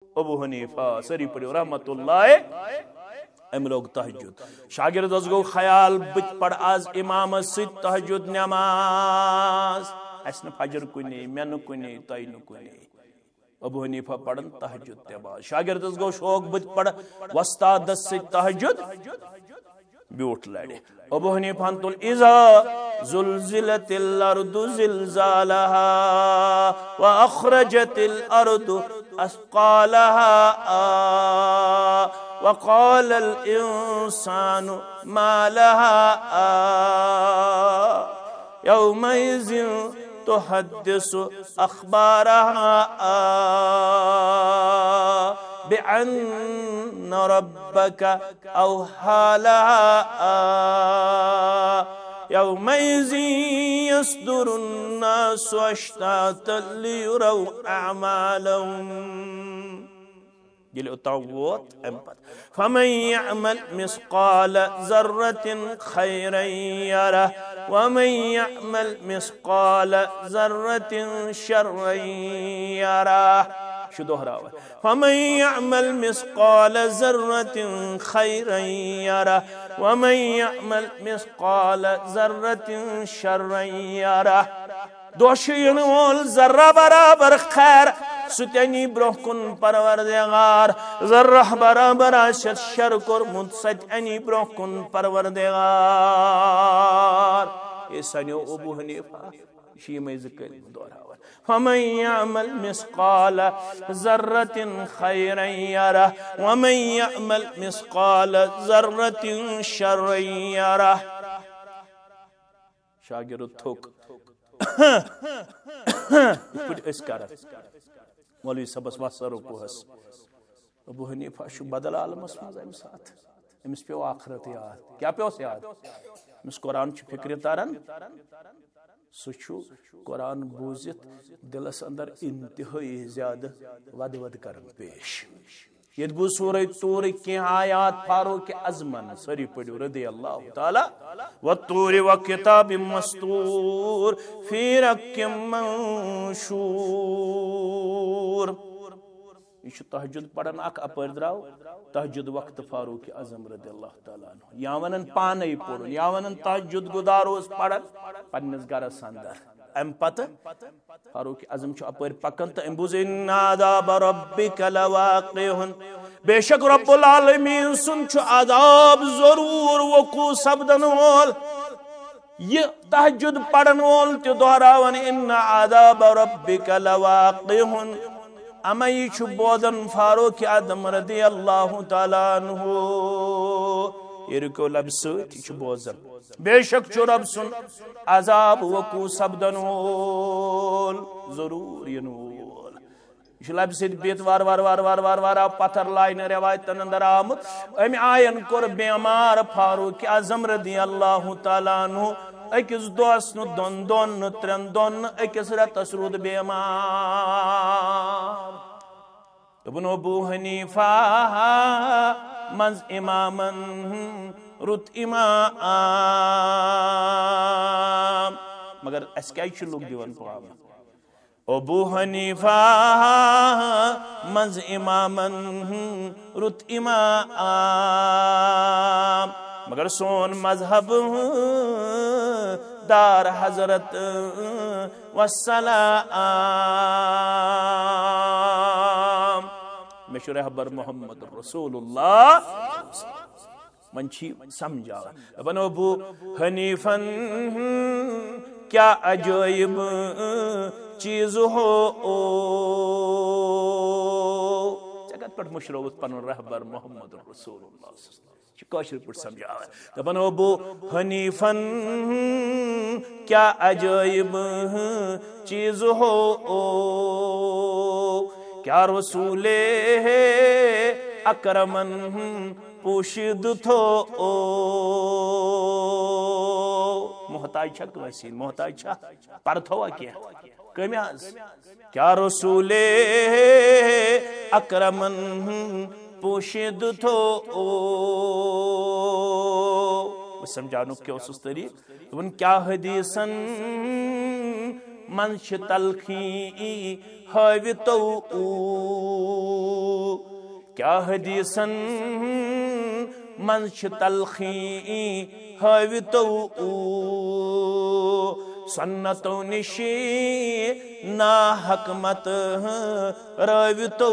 Abu Hanifa सरी पढ़ो रहमतुल्लाह अम लोग तहज्जुद शागिर्दस गो ख्याल बत पढ़ आज इमाम सित तहज्जुद नमाज अस न फजर कुनी मे न कुनी तय न कुनी अबू हनीफा पढ़न तहज्जुद तबाज शागिर्दस गो शौक बत पढ़ वस्ताद सित तहज्जुद ब्यूट लड़े अबू हनीफा तुल इज़ा ज़ुलज़िलतिल अर्दु ज़िलज़ालहा व अख़रजतिल अर्दु अस्क़ालहा व क़ालल इंसानु मा लहा यौमइज़िन तुहद्दिसु अख़बारहा बिअन्न रब्बक औहा लहा यौमइज़िन यस्दुरुन्नासु अश्तातन लियुरौ अअमालहुम फमन यअमल मिस्क़ाल ज़र्रतिन खैरन यरह वमन यअमल मिस्क़ाल ज़र्रतिन शर्रन यरह दोहरावा फमन यअमल मिस्क़ाल ज़र्रतिन खैरन यरह वमन यअमल मिस्क़ाल ज़र्रतिन शर्रन यरह दोष यन वोल जर्रा बराबर खैर सुतनी ब्रोकुन परवरदिगार जर्रा बराबर शर कोरमुत सतनी ब्रोकुन परवरदिगार ये सनियो अबू हनीफा शीमे ज़िक्र दोहरावा फमन यअमल मिस्क़ाल ज़र्रतिन खैरन यरह वमन यअमल मिस्क़ाल ज़र्रतिन शर्रन यरह शागिर्द थोक मौलवी सबस वसर कुहस अबू हनीफा बदल आलमस मज सात अमिस पे आखरत याद क्या पे याद अमिस कुरान फिक्र तारान सह कुरान बूजित दिलस अंदर इंतहाई ज्यादा वद वद कर पेश ये बू सूरह तूर के आयात फारूक अज़मन सरी पढ़ो रदी अल्लाह ताला व तूर व किताब मस्तूर फी रक्किम मंशूर ये तहज्जुद पढ़न अख अपर द्राव तहज्जुद वक्त फारूक आज़म रदी अल्लाह ताला या वनन पाने पढ़ो या वनन तहज्जुद गुदारोस पढ़न पन्नस गरस अंदर अम पत फारूक आज़म अपर पकन तो अम्बुज इन्नादाब रब्बिक लवाक़िउन बेशक रब्बुल आलमीन सुन अज़ाब जरूर वकू सपदन वोल ये तहज्जुद पढ़न वोल तो दोहरावन इन्ना अज़ाब रब्बिक लवाक़िउन अमई बोदन फारूक आज़म रदी अल्लाह ताला अन्हु इरको लब सत बोजन बेशक रब सुन अजाब वकू सपदन वोल जरूर यन वोल लब सत बित वार वार वार वार वार वार पत्थर लाइन रवायतन अंदर आमुत अम आयन कोर बेमार फारूक आज़म रदी अल्लाह ताला अन्हु अकिस दोस नु दोन दोन नु त्रेन दोन अकिस रतस रूद बेमार इब्न अबू हनीफा मंज इमामन रुत इमाम मगर अस क्या लोग दिवन पाम अबू हनीफा मंज इमामन रुत इमाम मगर सोन मजहब दार हजरत वस्सलाम मेशुर रहबर मोहम्मद रसूलुल्लाह मन समझा अपन अबू हनीफन क्या अजैब चीज हो जगत पर मुशरवत पन रहबर मोहम्मद रसूलुल्लाह कौशल पर समझा अपन अबू हनीफन क्या अजैब चीज हो क्या रसूले अकरमन पोशिद थो मोहताज छक वसीन मोहताज छा पर थोवा क्या कमी क्या रसूले अकरमन पोशिद थो समझानु क्या उस तरीक क्या हदीसन मन तलखी हावितो क्या हदीसन मन तलखी हावितो सन्नतो निशी ना हकमत रवितो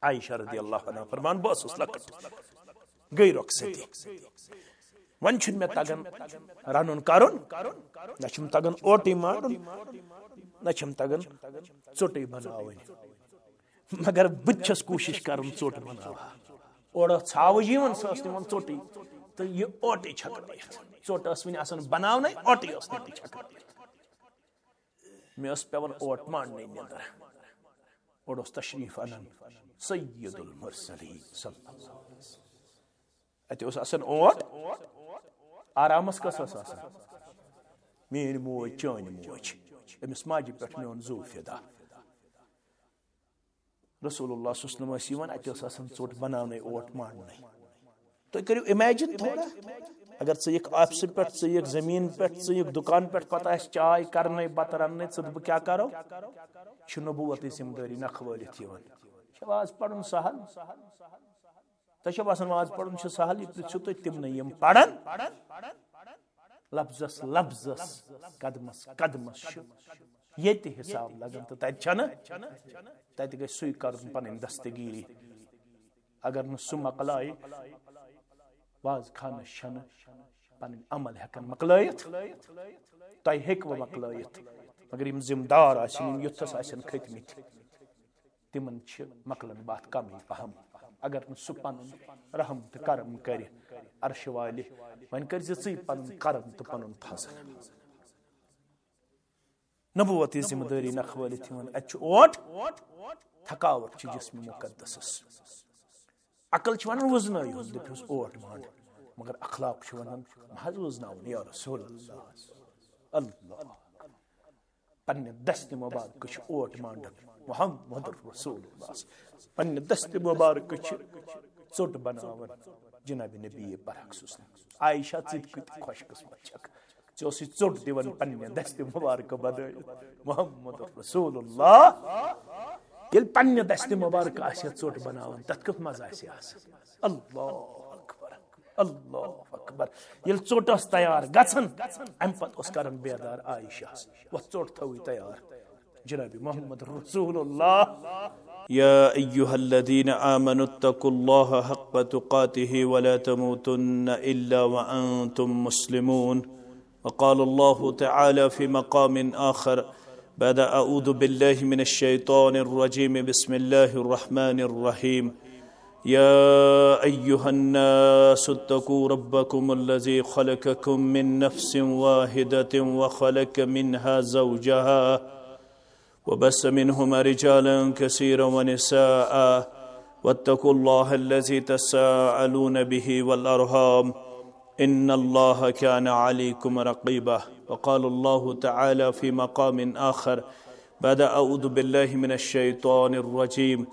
आयशा रदियल्लाहु अन्हा फरमान बस लकट गई रुखसती वन मे तगन रनुन करुन नम तगन ओटी मारुन नम तगन चोटे बनावन मगर बस कोशिश करन चोट बनावा और छाव जीवन सम चोटी तो ये ओटी छकन चोट वन बनावन ओटी छकन मे पेवन ओट मांड नंदर और तशरीफ अनन सय्यदुल मुरसलीन अतन ओट आरामस कस मेन मोज चान मोज अमिस माजि पे मोन जू फिदा रसूलुल्लाह सल्लल्लाहु अलैहि वसल्लम अत चोट बनावन ओट मांडन तुम करो इमेजिन थोड़ा अगर क ऑफिस पे क जमीन पे क दुकान पे पता चाय करने बत रन बह क्या करो नबूवत जिम्मेदारी नख वालित वाज पढ़न सहल तुम वाज पढ़न सहल यह पृछो तुम तिमन यम पढ़न लफ्जस लफ्जस कदमस कदमस ये हिसाब लगन तो तत गई सुई कर पन दस्तगीरी अगर न सह मकलाय वाज खान शन पन अमल हेकन मकलयत तुम हेकव मकलयत मगर यम जिम्मेदार युथस खतमित तिमन मकलन बात कम पहम अगर न सह पन रहम तो करम कर अर्श वाले वन कर पन करम तो पन फजल नबूवत जिम्मेदारी नख वालित ओट थकावट जिस्म मुकद्दस अकल वन वजन दस ओट मांड मगर अखलाक वन मज वजन या रसूल अल्लाह पन्ने दस्त मुबारक ओट मांडन मुहम्मद रसूलुल्लाह पन्ने दस्त मुबारक चोट बनावन जनाब नबी बरअक्स आयशा खुश किस्मत चोट दिवन पन्ने दस्त मुबारक बदल मुहम्मद रसूलुल्लाह ये पन्ने दस्त मुबारक चोट बनावन तथ कथ मजा अल्लाह अल्लाह अकबर ये चोट तैयार गन अम पे कर बेदार आयशा वो चोट थो तैयार जनाब मोहम्मद रसूलुल्लाह या अय्युहल्लज़ीना आमनुत्तकुल्लाह हक़्क़ तुक़ातिही वला तमूतुन्न इल्ला व अंतुम मुस्लिमून वक़ाल अल्लाहु तआला फ़ी मक़ामिन आख़र बाद अऊज़ु बिल्लाहि मिनश शैतानिर रजीम बिस्मिल्लाहिर रहमानिर रहीम या अय्युहन्नासु इत्तक़ू रब्बकुमुल्लज़ी ख़लक़कुम मिन नफ़्सिन वाहिदतिन व ख़लक़ मिन्हा ज़ौजहा वबस्स मिनहुमा रिजालन कसीरन व निसाअ वत्तक़ुल्लाहल्लज़ी तसाअलून बिही वल अरहाम इन्नल्लाह कान अलैकुम रक़ीबा वक़ालल्लाहु तआला फ़ी मक़ामिन आख़र बाद अऊज़ु बिल्लाहि मिनश शैतानिर रजीम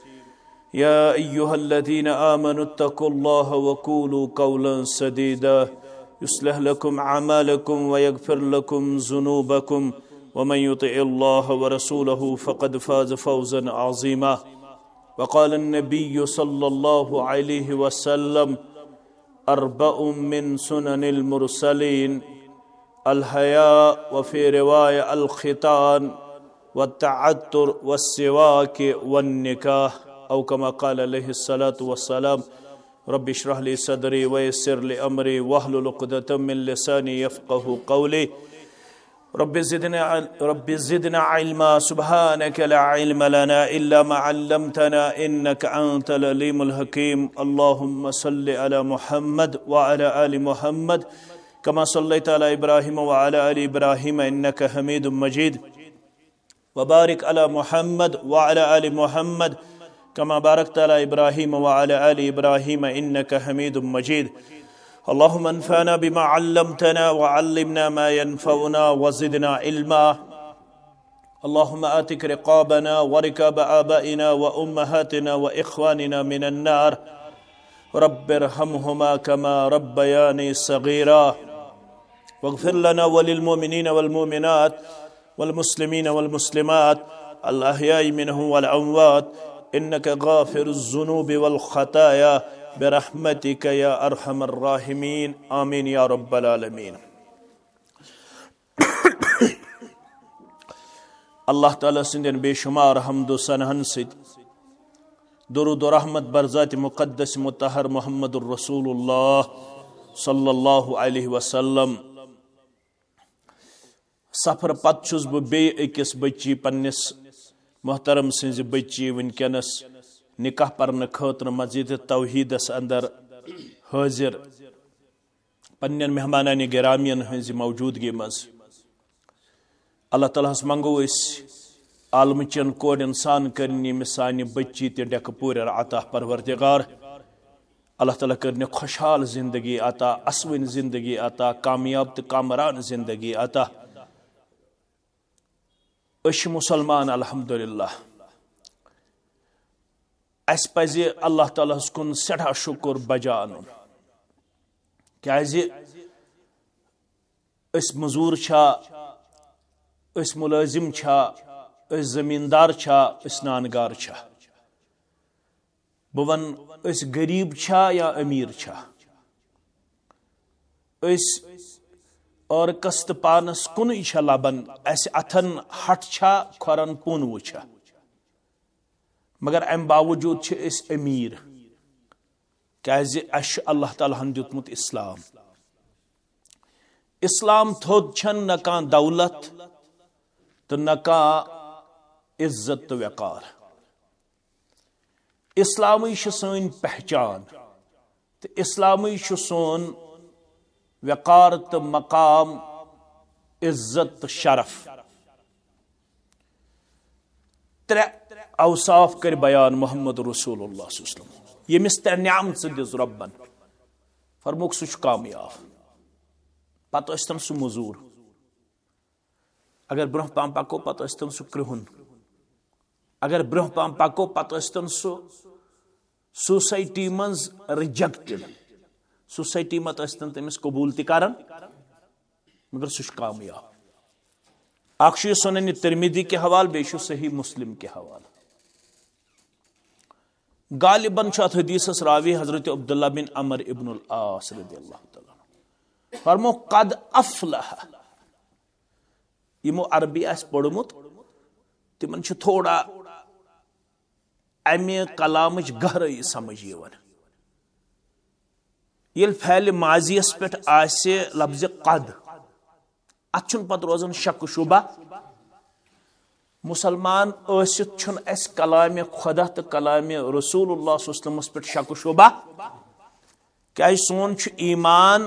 या अय्युहल्लज़ीना आमनुत्तकुल्लाह वक़ूलू क़ौलन सदीदा युस्लिह लकुम अमालकुम व यग़फ़िर लकुम ज़ुनूबकुम वमन युतिइल्लाह व रसूलहु फ़क़द फ़ाज़ फ़ौज़न अज़ीमा वक़ाल अन्नबिय्यु सल्लल्लाहु अलैहि वसल्लम अर्बउम मिन सुननिल मुरसलीन अल हया व फ़ी रिवाया अल ख़ितान व तअत्तुर व सिवाक व निकाह औ कमा क़ाल अलैहिस्सलातु वस्सलाम रब्बि इश्रह ली सदरी व यस्सिर ली अमरी वहलुल उक़दतम मिन लिसानी यफ़क़हू क़ौली रब्बि ज़िदना इल्मा सुब्हानका ला इल्म लना इल्ला मा अल्लमतना इन्नका अंतल अलीमुल हकीम अल्लाहुम्मा सल्लि अला मुहम्मद व अला आलि मुहम्मद कमा सल्लैता अला इब्राहीम व अला आलि इब्राहीम इन्नका हमीदुम मजीद व बारिक अला मुहम्मद व अला आलि मुहम्मद कमा बारकता अला इब्राहीम व अला आलि इब्राहीम इन्नका हमीदुम मजीद अल्लाहुम्मा अन्फ़अना बिमा अल्लमतना व अल्लिमना मा यनफ़उना व ज़िदना इल्मा अल्लाहुम्मा आतिक रिक़ाबना व रिक़ाब आबाइना व उम्महातिना व इख़्वानिना मिनन नार रब्बिरहमहुमा कमा रब्बयानी सग़ीरा واغفر لنا وللمؤمنين والمؤمنات والمسلمين والمسلمات الأحياء منهم والأموات إنك غافر الذنوب والخطايا برحمتك يا أرحم الراحمين آمين يا رب العالمين. اللہ تعالیٰ سندین بے شمار حمد و ثناہن ست درود و رحمت برذات مقدس مطہر محمد الرسول اللہ صلی اللہ علیہ وسلم. سفر پت چھس بہ بے أکس بچی پنس محترم سنز بچی ونکس نکاح پرن خاطر مسجد توحیدس اندر حاضر پنن مہمانان گرامین ہنز موجودگی مز. اللہ تعالیٰ ہس منگو اس عالم چین کوڑ انسان کرنی مسانی بچی تے ڈیک پور عطا پروردگار. اللہ تعالیٰ کرنی خوشحال زندگی عطا، اسوین زندگی عطا، کامیاب تو کامران زندگی عطا. اش مسلمان الحمدللہ اس پزِ اللہ تعالیٰ ہس کن سٹھا شکر بجا ان کیازِ اس مزور چھا، اس ملازم چھا، اس زمیندار چھا، اس نانگار چھا، بہ ون اس غریب چھا یا امیر چھا، اس اور کست پانس کن چھا لبن، اس اتھن ہٹ چھا کھورن پونو چھا، مگر ام باوجود چھ اس امیر کیازِ اش اللہ تعالیٰ ہن دیتمت اسلام. اسلام تھود چھن نہ کان دولت تو نہ کان عزت تو وقار. اسلامی چھ سن پہچان تو اسلامی چھ سون وقار تو مقام، عزت تو شرف. ترے اوصاف کر بیان محمد رسول اللہ صلی اللہ علیہ وسلم یمس ترے نعمت دس ربن فرموک سہ کامیاب. پتہ ٲسۍتن سہ مزور، اگر برہ پہم پکو پتہ ٲسۍتن سہ کرہن، اگر برہ پہم پکو پتہ ٲسۍتن سہ سوسائٹی منز رِجیکٹڈ، سوسائٹی مت ٲسۍتن تٔمِس قبول تہِ کران مگر سہ کامیاب. اکھ چھُ سنن ترمذی کے حوالہ بیٚیہِ چھُ صحیح مسلم کے حوالہ. غالباً چھُ اتھ حدیثس راوی حضرت عبداللہ بن عمر ابن العاص رضی اللہ تعالیٰ فرمو قد افلح. یمو عربی آس پوٚرمُت تمن چھُ تھوڑا امہِ کلامٕچ گہرٲیی سمجھ یِوان. ییٚلہِ فعلِ ماضیَس پٮ۪ٹھ آسہِ لفظِ قد اتھ چھُنہٕ پتہٕ روزان شک و شبہ. مسلمان ٲسِتھ چھُنہٕ اَسہِ کلامِ خۄدا تہٕ کلامِ رسول اللہ صلی اللہ علیہ وسلمس پٮ۪ٹھ شک و شبہ کیازِ سون چھُ ایمان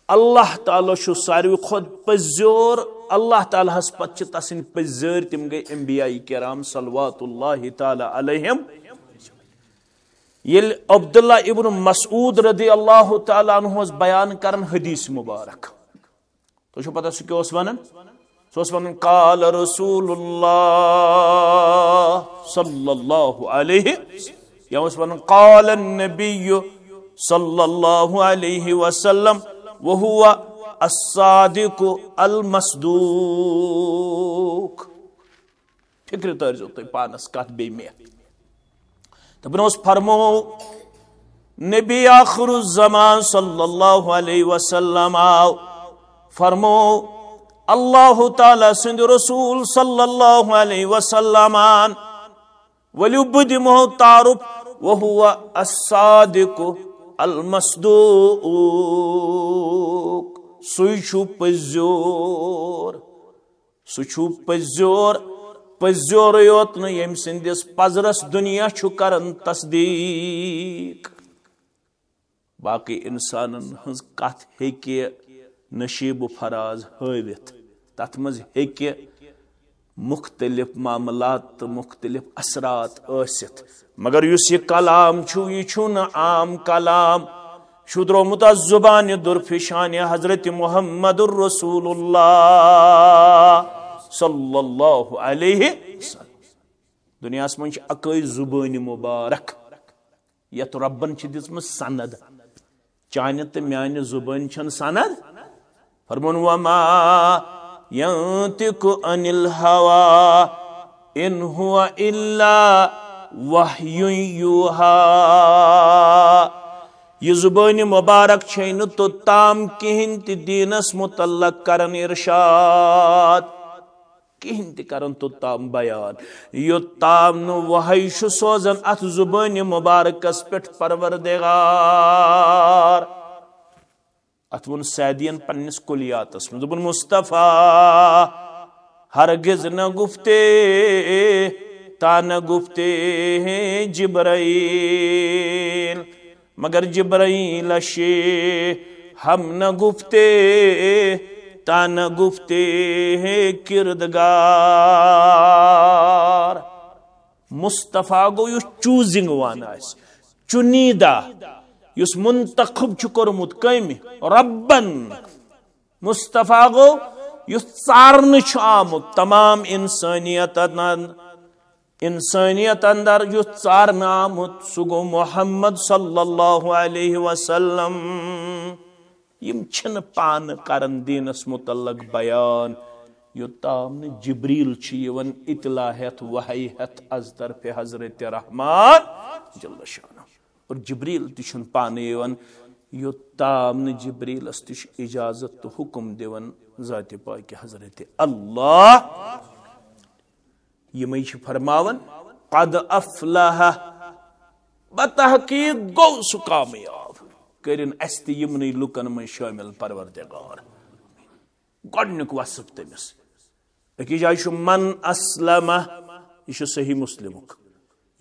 اللہ تعالیٰ چھُ ساروی کھۄتہٕ پٔزیور. اللہ تعالیٰ ہس پتہٕ چھِ تسٕنٛدۍ پٔزۍ تِم گٔے انبیاء کرام صلوات اللہ تعالیٰ علیہم. ییٚلہِ عبداللہ ابن مسعود رضی اللہ تعالیٰ عنہ اوس بیان کران حدیث مبارک، تۄہہِ چھو پتہ سُہ کیٛاہ اوس ونان؟ سُہ اوس ونان قال رسول اللہ صلی اللہ علیہ یا اوس ونان قال النبی صلی اللہ علیہ وسلم وهو الصادق المصدوق. فکر ترزو تُہۍ پانس کتھ بیٚیہِ مےٚ. دپان اوس فرمو نبی آخر الزمان صلی اللہ علیہ وسلم آو فرمو اللہ تعالیٰ سند رسول صلی اللہ علیہ وسلم ولو بہٕ دِمہو تعارف وهو الصادق المصدوق. سُے چھُ پٔزیور، سُہ چھُ پٔزیور، پٔزیورٕے یوت نہٕ ییٚمہِ سٕنٛدِس پزرس دُنیا چھُ کران تصدیٖق. باقٕے اِنسانن ہٕنٛز کتھ ہیٚکہِ نشیب و فراز ہٲوِتھ، تتھ منٛز ہیٚکہِ مختلف معاملات تہٕ مختلف اثرات ٲسِتھ، مگر یُس یہِ کلام چھُ یہِ چھُنہٕ عام کلام. چھُ درٛومُت از زُبانہِ دُرفشانہِ حضرت محمد الرسول اللہ صلی اللہ علیہ وسلم. دُنیاہس منٛز چھِ اکٲے زُبٲنۍ مُبارک یتھ رۄبن چھِ دِژمٕژ سند. چانہِ تہٕ میانہِ زُبٲنۍ چھنہٕ سند फरमोन वमा यंतिकु अनिल हवा इन हुआ इल्ला वह्युन यूहा। यह जुबान मुबारक छेन तो ताम कहिन ति दीनस मुतल्लक करन इरशाद, कहिन ति करन तो ताम बयान यो ताम नु वही सोजन अथ जुबान मुबारकस पेठ परवरदिगार। अथ वुन सैदियन पन्निस कुलियातस में दुबन मुस्तफा हरगिज न गुफ्ते ता न गुफ्ते हैं जिब्राइल, मगर जिब्राइल अशे हम न गुफ्ते ता न गुफ्ते हैं किरदगार। मुस्तफा गो युस चूजिंग वन आस, चुनीदा युस मुंतखब छु कोरमुत कमि रब्बन। मुस्तफा गो युस चारन छु आमुत तमाम इंसानियत अंदर युस चारन आमुत सु गो मुहम्मद सल्लल्लाहु अलैहि वसल्लम। यम छन पान करन दीनस मुतल्लक बयान योताम न जिब्रील छु यवन इतला हेत वही हेत अज तरफे हजरत रहमान जल्ल शान। और जिब्रील तिशन पाने यवन योताम न जिब्रीलस तिश इजाजत तो हुक्म देवन जात पाक हजरत अल्लाह। यमई छ फरमावन कद अफलह बतहकीक गो सु कामयाब करिन अस्ति यमनी लुकन में शामिल परवरदिगार। गडनुक वसफ तमिस अकी जाय छु मन अस्लम, यह सही मुस्लिमुक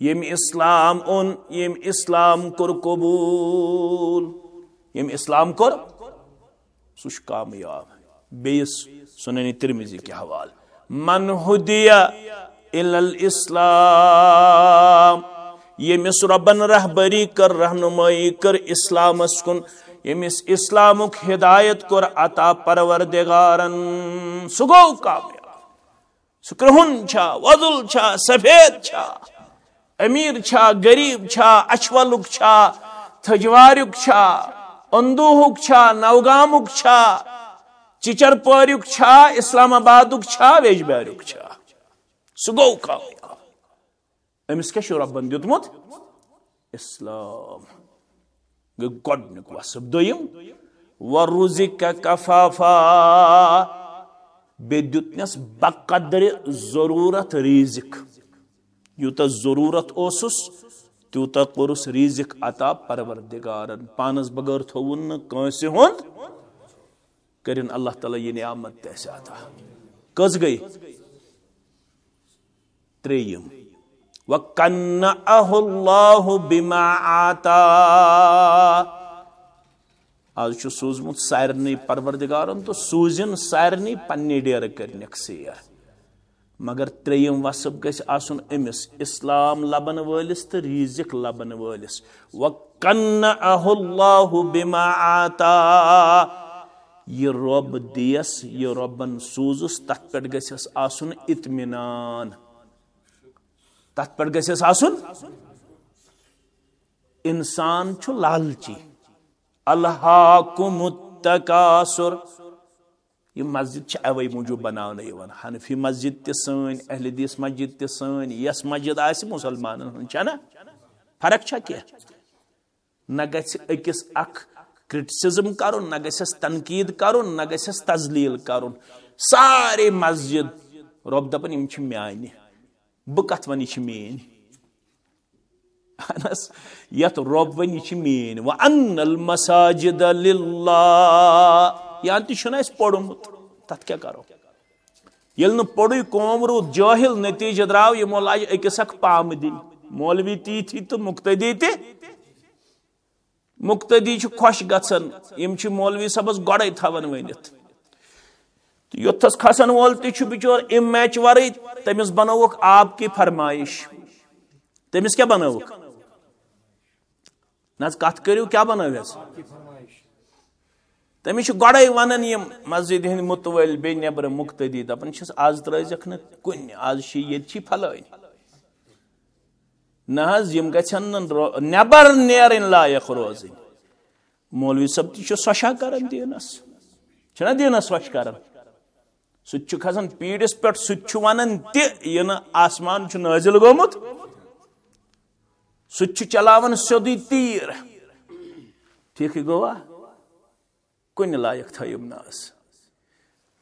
यम इस्लाम ओन, यम इस्लाम कोर कबूल, यम इस्लाम कोर सुश कामयाब। बेस सुननी तिरमिजी के हवाल मन हुदिया इलल इस्लाम, यमिस रबन रहबरी कर रहनुमाई कर इस्लामस कुन, यमिस इस्लामुक हिदायत कर अता परवरदिगारन सुगो कामयाब। सुक्रहुन छा वजुल छा सफेद छा अमीर छा गरीब छा अछवलुक छा थजवारुक छा अंदूहुक छा नवगामुक छा चिचरपोरुक छा इस्लामाबादुक छा वेजबारुक छा सुगो कामयाब। अमिस क्या रब्बन दितमुत इस्लाम गडनुक वसफ। दोयम वरुजिक कफाफा बे दितनस बकदर जरूरत रिजिक, यूता जरूरत ओसुस त्यूता कोरुस रिजिक अता परवरदिगारन। पानस बगर थोवन न कांसे हुंद करिन अल्लाह ताला ये नियामत तैसे अता। कस गई त्रेयम वकन्नअहुल्लाहु बिमा आता। आज छु सूजमुत सारनी परवरदिगारन तो सूजन सारनी पन्ने डेर करनेक सेर, मगर त्रेयम वसफ गस आसुन अमिस इस्लाम लबन वलिस तो रिजिक लबन वलिस। वकन्नअहुल्लाहु बिमा आता, ये रब दियस ये रबन सूजुस तथ पे गस आसुन इत्मिनान, तथ पे गस आसुन। इंसान छु लालची अल्हाकुमुत तकासुर, ये मस्जिद अवे मूजूब बनाने यवन हनफी मस्जिद ते सन अहले हदीस मस्जिद ते सन यस मस्जिद आसि मुसलमानन हन छना फर्क छ के न गछ अकिस अख क्रिटिसिज्म करुन न गछस तनकीद करुन न गछस तजलील करुन। सारे मस्जिद रब दपन यम छ म्यानि ब कथ वनि छ मेन अनस यत रब वनि छ मेन व अन्नल मसाजिद लिल्लाह। यहाँ ति पढ़मुत तथ क्या करो ये न पढ़ु कौम रूद जाहिल नतीज द्राव यमो लाज अकिस अख पाम दिन मौलवी ती तो मुक्तदी ते मुक्तदी खुश गसन यम मौलवी सबस गड़े थवन वनित तो योथस खसन वोल ति बिचोर इम मैच वर तमिस बनोक आप की फरमाइश तमिस क्या बनोक न कथ करू क्या बनोस तमिस गड़े वन यम मस्जिद हिंद मुतवल बे नबर मुक्तदी दपन आज त्रजक न कुन आज ये फलान न यम गन नबर नेरन लायक रोजन। मौलवी सब ति सोशा कर दीनस छना दीनस वश कर सह खसान पीड़िस पे सह वन तह आसमान नाजिल गोमुत सह चलावन सोदी तीर ठीक गोवा कुन लायक थयुम नास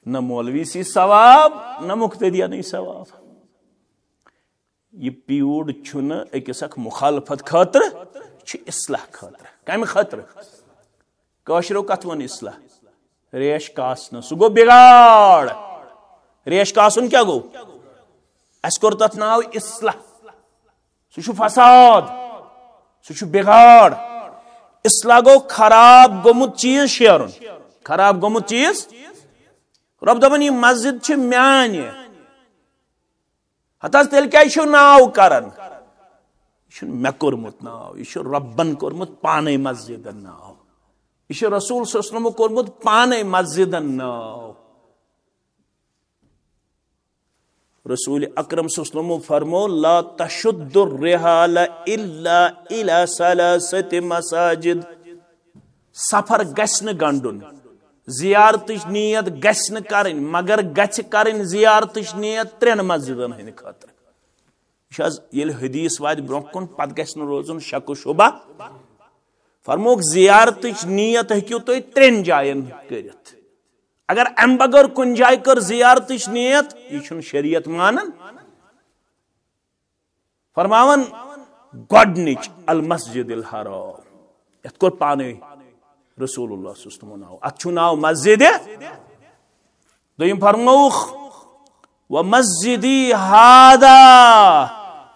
न मौलवी सी सवाब न मुख्तदियानी सवाब यह पीड़ अकिस मुखालफत खतर इस्लाह खतर कम खतर कशरो कत वन इस्लाह रेश कासन सह गो बिगाड़ रेश कासन क्या गो अस कोर तथ नाव इस्लाह सह फसाद सह बिगाड़ इस्लाह गो खराब गोमुत चीज शेरुन खराब गोमुत चीज रब दपन यह मस्जिद म्यान हतस तेल क्या नाव करन यह मे कोरमुत नाव यह रब्बन कोरमुत पाने मस्जिद नाव यह रसूल सल्लल्लाहु कोरमुत पाने मस्जिद नाव रसूल अकरम सल्लल्लाहु फरमो ला तशुद्दुर रिहाल इल्ला इला सलासति मसाजिद सफर गस्न गंडुन जियारत नियत गस्न करन मगर गछ करन जियारत नियत त्रेन मस्जिदन हंद खतर ये हदीस वाद ब्रोकुन पत गस्न रोजन शक शुबा फरमोक जियारत नियत हक्यू तुम त्रेन जायन करित अगर अम बगैर कुन जाय कर जियारत नियत यह शरीयत मानन फरमावन गोडनिच अल मस्जिद हराम यथ कोर पाने रसूलुल्लाह सल्लल्लाहु नाव अच्छु नाव मस्जिद दोयम फरमौख व मस्जिदी हादा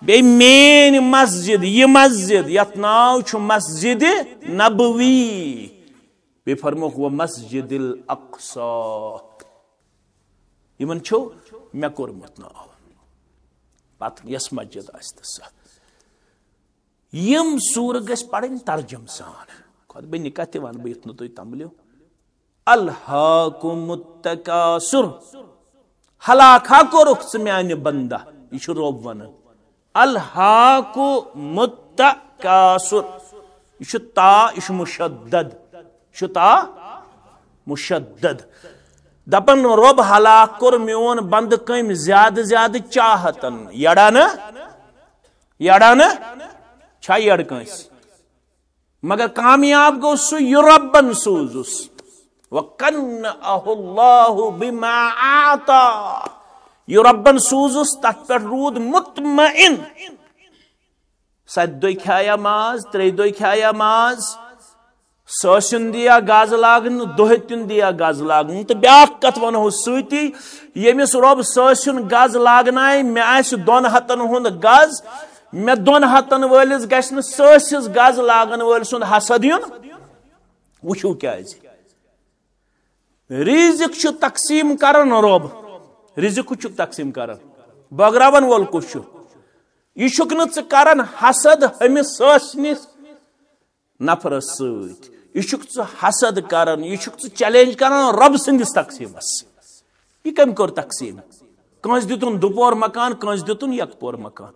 बे मेन मस्जिद ये मस्जिद यथ नाव छु मस्जिद नबवी बे फरमौख व मस्जिदिल अक्सा यमन छु मे कोरमुत नाव पत यस मस्जिद आस्त यम सूर गस पढ़न तर्जम सान खुद बे निकाह ते वन बे इतनो तो तमलियो अल्हाकुमुत तकासुर हलाका को रुख म्यान बंदा यह रोब वन अल्हाकुमुत तकासुर यह ता यह मुशद्दद ता मुशद्दद दपन रोब हलाक कोर मोन बंद कम ज्यादा ज्यादा चाहतन यड़ान छा यड़ कंस मगर कामयाब गो सु युरब्बन सूजुस वकन्नअहुल्लाहु बिमा आता युरब्बन सूजुस तथ पे रूद मुतमइन सद खाया माज त्रे खाया माज ससन दिया गज लागन दोहतिन दिया गज लागन तो ब्या कत वनो सती यमिस रब ससन गज लागनाय मे आस दोन हतन हुंद गज मे दोन हतन वलिस गस ससिस गज लागन वल सुंद हसद युन वुचु क्या रिजिक छु तकसीम करन रब रिजिक छु तकसीम करन बगरावन वल कुछ यह छुक न करन हसद हमिस ससनिस नफरस सत यह हसद करन यह चैलेंज करन रब सिंदिस तकसीमस यह कम कर तकसीम कंस दितुन दुपोर मकान कंस दितुन यक पोर मकान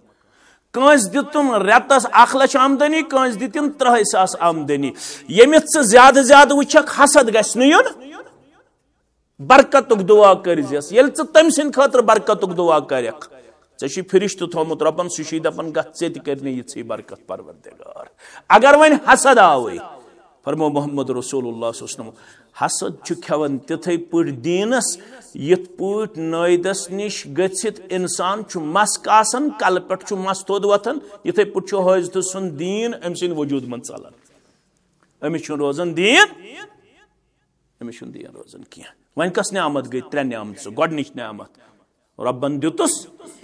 कंस दितुन रेतस 1 लाख आमदनी कंस दितुन 300,000 आमदनी यमित ज्यादा ज्यादा वुचक हसद गस नुन बरकतुक दुआ करजस यल तम सिंद खतर बरकतुक दुआ करक चे फिरिश्त थोमुत रबन सुशी दपन गे करने ये बरकत परवरदिगार अगर वन हसद आवे फरमो मोहम्मद रसूलुल्लाह सल्लल्लाहु अलैहि वसल्लम हसद छु खेवन तिथै पट दीनस यथ पट नयदस निश गछित इंसान छु मस्क आसन कल पेट छु मस तोद वथन यथै पट छु हजत सुन दीन अम सिन वजूद मन चलन अमिस छु रोजन दीन अमिस छु दीन रोजन किया वन कस नियामत गई 3 नियामत गोडनिच नियामत रब्बन दितुस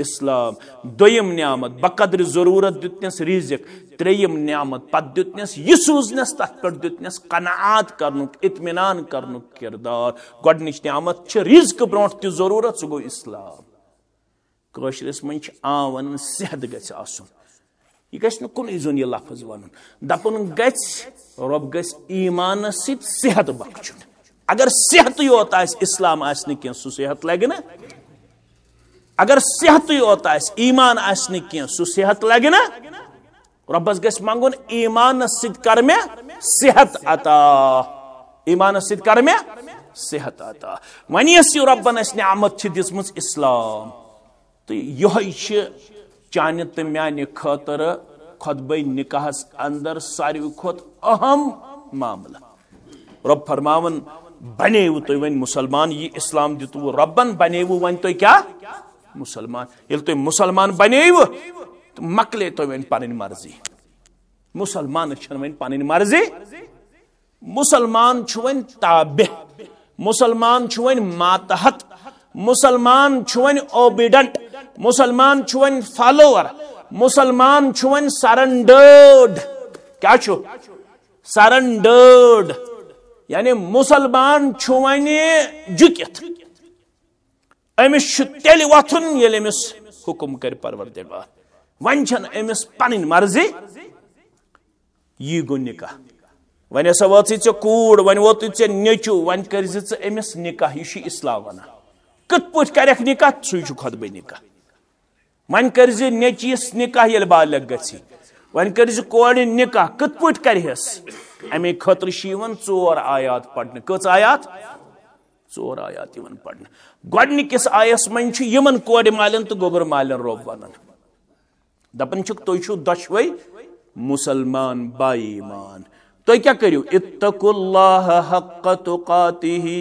इस्लाम दोयम नियामत बकद्र जरूरत दितनस रिजिक त्रेयम नियामत पत दितनस यह सूजनस तथ पे दितनस कनात करनुक इत्मीनान करनुक किरदार गोडनिच नियामत छ रिजिक ब्रोंट ति जरूरत सो गो इस्लाम कशरस मन वन सेहत गछ आसुन यह गछ न कुन जोन यह लफ्ज वन दपन गछ रब गछ ईमान सित सेहत बख्शुन अगर सेहत योत आस इस्लाम आस न के सु सेहत लगे ना अगर सेहत योत आस ईमान आस न के सु सेहत लगे ना रब्बस गछ मंगुन ईमान सित कर में सेहत अता ईमान सित कर में सेहत अता वन यस रब्बन अस नियामत दिसम इस्लाम तो यह चान तो म्यान खतर खुतबे निकाहस अंदर सारी खुद अहम मामला रब फरमावन बनेव तुम वन मुसलमान ये इस्लाम दितु रब्बन बनेव वन तुम क्या मुसलमान ये तुम मुसलमान बनेव तो मकले तुम वन पन मर्जी मुसलमान वन पन मर्जी मुसलमान वन ताबे मुसलमान वन मातहत मुसलमान वन ओबिडेंट मुसलमान वन फॉलोअर मुसलमान वन सरेंडर्ड क्या सरेंडर्ड यानी मुसलमान वन झुकित अमिस तेल वथुन ये अमिस हुकुम कर परवरदिगार वन अमिस पन मर्जी यह गो निकाह वन हसा वात कूड़ वन वोत नेचु वन कर अमिस निकाह यह इस्लाम वन कत पे कर निकाह सह खुतबे निकाह वन कर नेचीस निकाह ये बालग गि वन कर कोड़ निकाह कत पे करहस अमे खतर चोर आयात पढ़ने कच आयात चोर आयात पढ़ने गोडनिकिस आयस मन यमन कोड़ मालन तो गोबर मालन रोब वन दपन तुह दशवे मुसलमान बाईमान तो क्या करो इत्तकुल्लाह हक्क तुकातिही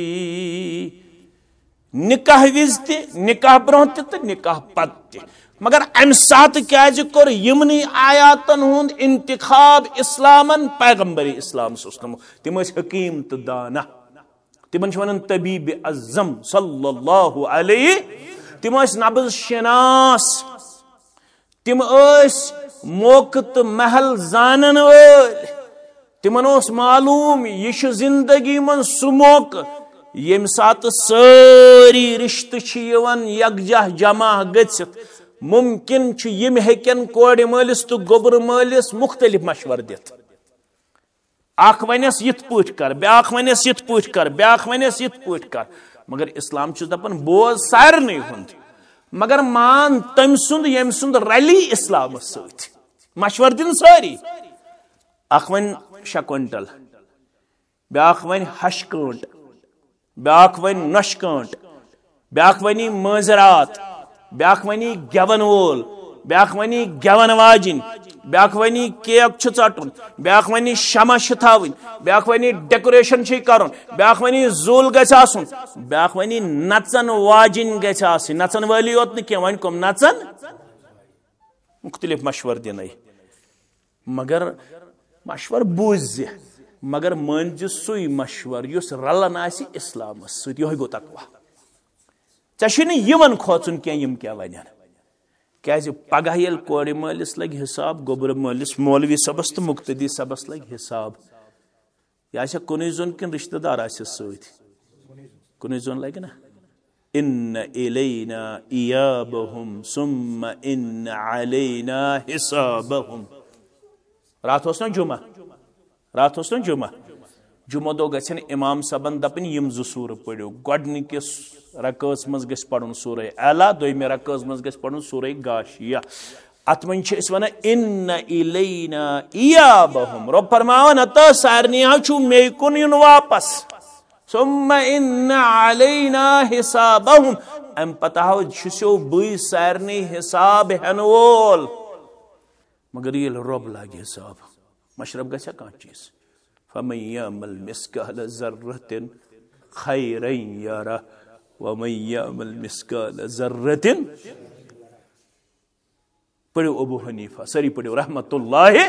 निकाह विज निकाह ब्रोह तो निकाह पत मगर अम सात क्या कोर यमनी आयातन हुंद इंतिखाब इस्लामन पैगंबरी इस्लाम तिम हकीम तो दाना तिमन वन तबीब अज़म सल्लल्लाहु अलैहि तिम नब्ज़ शनास तिम मौक़ तो महल जानन वल तिमन मालूम यह जिंदगी मन सह मौक़ यम सात सारी रिश्त यकजा जमा गसित मुमकिन यम हेकन कोड़ मालिस तो गोबर मालिस मुख्तलिफ मशवर दित अख वनस यिथ पठ कर ब्याख वनस यिथ पठ कर ब्याख वनस यिथ पठ कर मगर इस्लाम दपन बोज सारने हुंद मगर मान तम सुंद यम सुंद रली इस्लाम सत मशवर दिन सारी अख वन 6 क्विंटल ब्याख वन हश कांट ब्याख वन नश कांट ब्याख वनी मजरात ब्याख वनी गेवन वोल ब्याख वनी गेवन वाजिन ब्याख वनी केक चटन ब्याख वनी शमा थावन ब्याख वनी डेकोरेशन करन ब्याख वनी जुल गन ब्याख वनी नचन वाजिन नचन वाली योत न वन कम नचन मुख्तलिफ मशवर दिन मगर मशवर बूझ मगर मन सुई मशवर युस रलन आसि इस्लाम सत यह गो तकवा वन खोचन क्या क्या वन क्या पगह ये कोड़ मालिस लग हिसाब गोबर मालिस मौलवी सबस तो मुक्तदी सबस लग हिसाब यह कुन जोन कि रिश्तेदार सुन जोन लगे ना इन्न इलैना इयाबहुम सुम्मा इन्न अलैना हिसाबहुम रात ना जुमा जुमा दो गन इमाम सबन दपन यम 2 सूर पढ़ो गोडनिकिस रकास मज गस पढ़न सूरह आला दोयमे रकास मज गस पढ़न सूरह गाशिया अत मन वन इन्न इलैना इयाबहुम रब फरमावन अत सारनी छु मे कुन युन वापस सुम्मा इन्न अलैना हिसाबहुम अम पता हो छुसो बई सारनी हिसाब हन वोल मगर ये रब लागे हिसाब मशरब गसा का चीज फमन यअमल मिस्काल ज़र्रतिन खैरन यरा वमन यअमल मिस्काल ज़र्रतिन पढ़ो अबू हनीफा सरी पढ़ो रहमतुल्लाहि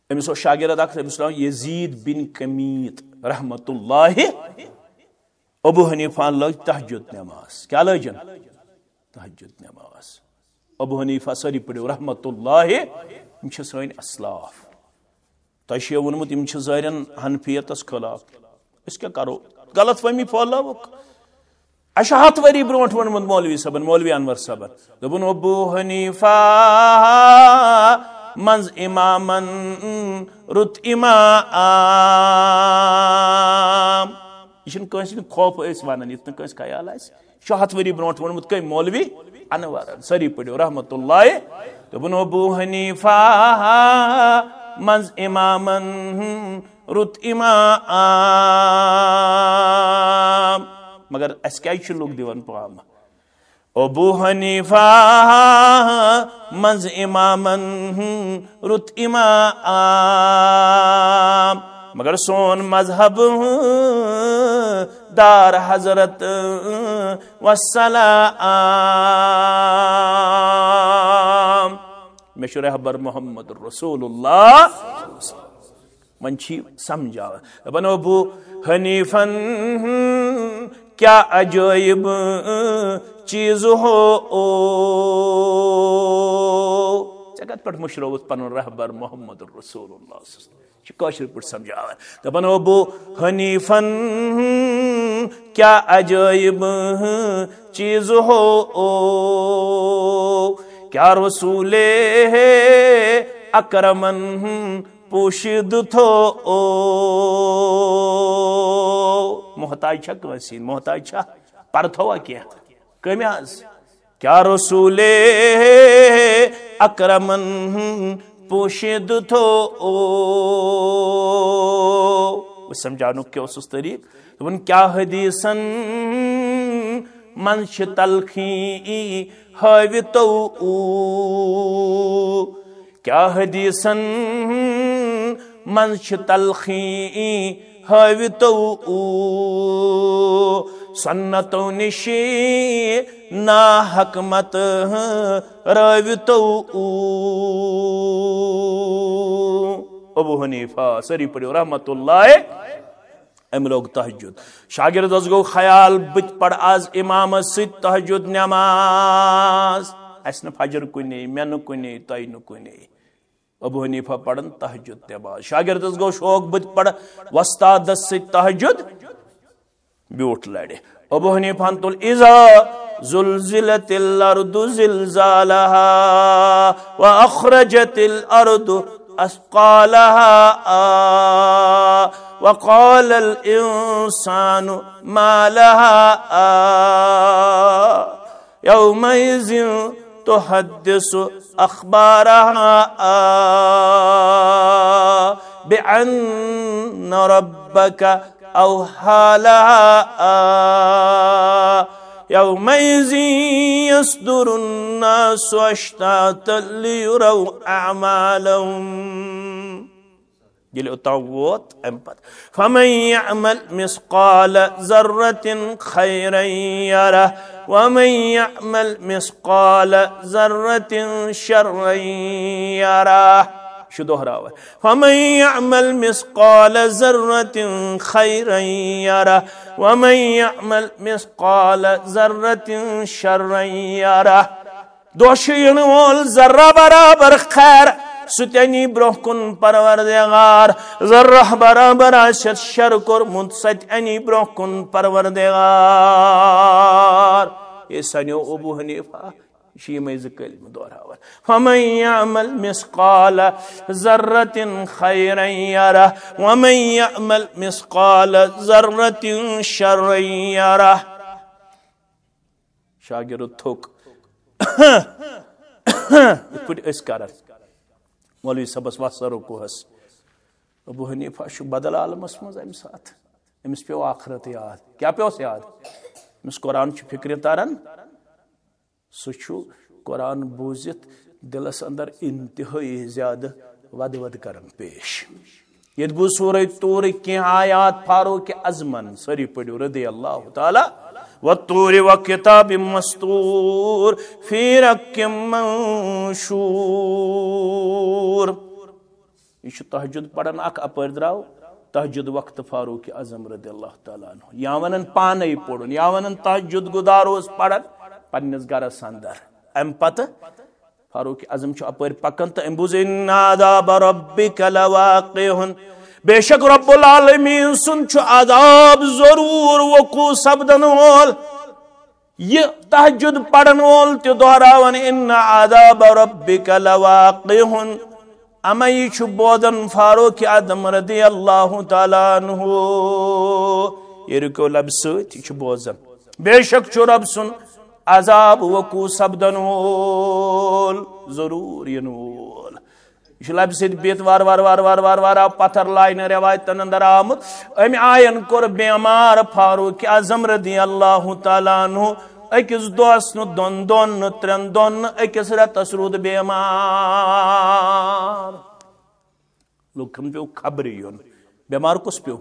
अमिस शागिर्द अख यजीद बिन कमीत रहमतुल्लाहि अबू हनीफा लग तहज्जुद नमाज क्या लजन तहज्जुद नमाज अबू हनीफा सरी पढ़ो रहमतुल्लाहि सन असलाफ तह वोनमुत ज़ारियन हनफियतस खिलाफ अस क्या करो गलत फहमी फैलावुक अश 100 वरी ब्रोट वोनमुत मौलवी सबन मौलवी अनवर सबन दोपन अबू हनीफा मंज इमामन रुत इमाम यह खौफ वन इत ख्याल 100 वरी ब्रोट वोनमुत कई मौलवी अनवर सरी पढ़ो रहमतुल्लाहि दोपन अबू हनीफा मंज इमामन रुत इमाम मगर अस क्या लुक दिवन पाम अबू हनीफा मंज इमामन रुत इमाम मगर सोन मजहब दार हजरत वस्सलाम मेशु रहबर मोहम्मद रसूलुल्लाह मन समझा दपन अबू हनीफन क्या अजैब चीज हो कत पे मुशरोत पन रहबर मोहम्मद रसूलुल्लाह कशर पे समझा दपन अबू हनीफन क्या अजैब चीज हो क्या रसूले अकरमन पोशिद थो मोहताज छा कंसी मोहताज छा पर थोवा क्या कम क्या रसूले अकरमन पोशिद थो समझानु क्या उस तरीक क्या हदीसन मन तलखी हवितो क्या हदीसन मन तलखी हवितो सन्नतों निशी ना हकमत रवितो अबू हनीफा सरी पढ़ो रहमतुल्लाह अम लोग तहज्जुद शागिर्दस गो ख्याल बत पढ़ आज इमाम तहज्जुद नमाज अस न फजर कुने मे न कुने तय न कुने अबू हनीफा पढ़न तहज्जुद नमाज शागिर्दस गो शौक बत पढ़ वस्तादस तहज्जुद ब्यूट लड़े अबू हनीफा तुल इज़ा ज़ुलज़िलतिल अर्दु ज़िलज़ालहा व अख़रजतिल अर्दु अस्क़ालहा वक़ाल अल इंसानु मा लहा यौमइज़िन तुहद्दिसु अख़बारहा बिअन्न रब्बका औहा लहा यौमइज़िन यस्दुरुन्नासु अश्तातन लियुरौ अअमालहुम वोत फमन यअमल मिस्क़ाल ज़र्रतिन खैरन यरह वमन यअमल मिस्क़ाल ज़र्रतिन शर्रन यरह दोहराव फमन यअमल मिस्क़ाल ज़र्रतिन खैरन यरह वमन यअमल मिस्क़ाल ज़र्रतिन शर्रन यरह दोष यिन वोल ज़र्रा बराबर खैर सुतनी ब्रोह कुन परवरदिगार ज़र्रा बराबर शर कोरमुत सतनी ब्रोह कुन परवरदिगार ये सनियो अबू हनीफा शीमे ज़िक्र दोहराव फमन यअमल मिस्क़ाल ज़र्रतिन खैरन यरह वमन यअमल मिस्क़ाल ज़र्रतिन शर्रन यरह शागिर्द थोक मौलवी सबस वसर कोहस अबू हनीफा बदल आलमस मज अम साथ अमिस पे आखरत याद क्या पे याद अमिस कुरान फिक्र तारान सह कुरान बूजित दिलस अंदर इंतहाई ज्यादा वद वद करन पेश ये बू सूरह तूर की आयात फारूक अज़मन सरी पढ़ो रदी अल्लाह ताला वत्तूर व किताबिम मस्तूर फी रक्किम मंशूर ये तहज्जुद पढ़न अख अपर द्राव तहज्जुद वक्त फारूक आज़म रदियल्लाहु ताला अन्हु या वनन पाने पढ़न या वनन तहज्जुद गुदार ओस पढ़न पन्नस गरस अंदर अम पत फारूक आज़म अपर पकन तो अम्बुज इन्नादाब रब्बिका लवाक़िउन बेशक रब्बुल आलमीन सुन अज़ाब जरूर वकू सपदन वोल ये तहज्जुद पढ़न वोल तो दोहरावन इन्ना अज़ाब रब्बिका लवाक़िउन अमय बोदन फारूक आज़म रदियल्लाहु ताला अन्हु ये रुको लब सत बोजन बेशक रब सुन अज़ाब वकू सपदन वोल जरूर यन वोल लब सिद बीत वार वार वार वार वार वार पत्थर लाइन रवायतन अंदर आमुत अम आयन कोर बेमार फारूक आजम रदी अल्लाह तआला अन्हु अकिस दोस नु दोन दोन त्रेन दोन अकिस रतस रूद बेमार लोकन पे खबर योन बेमार कुस पे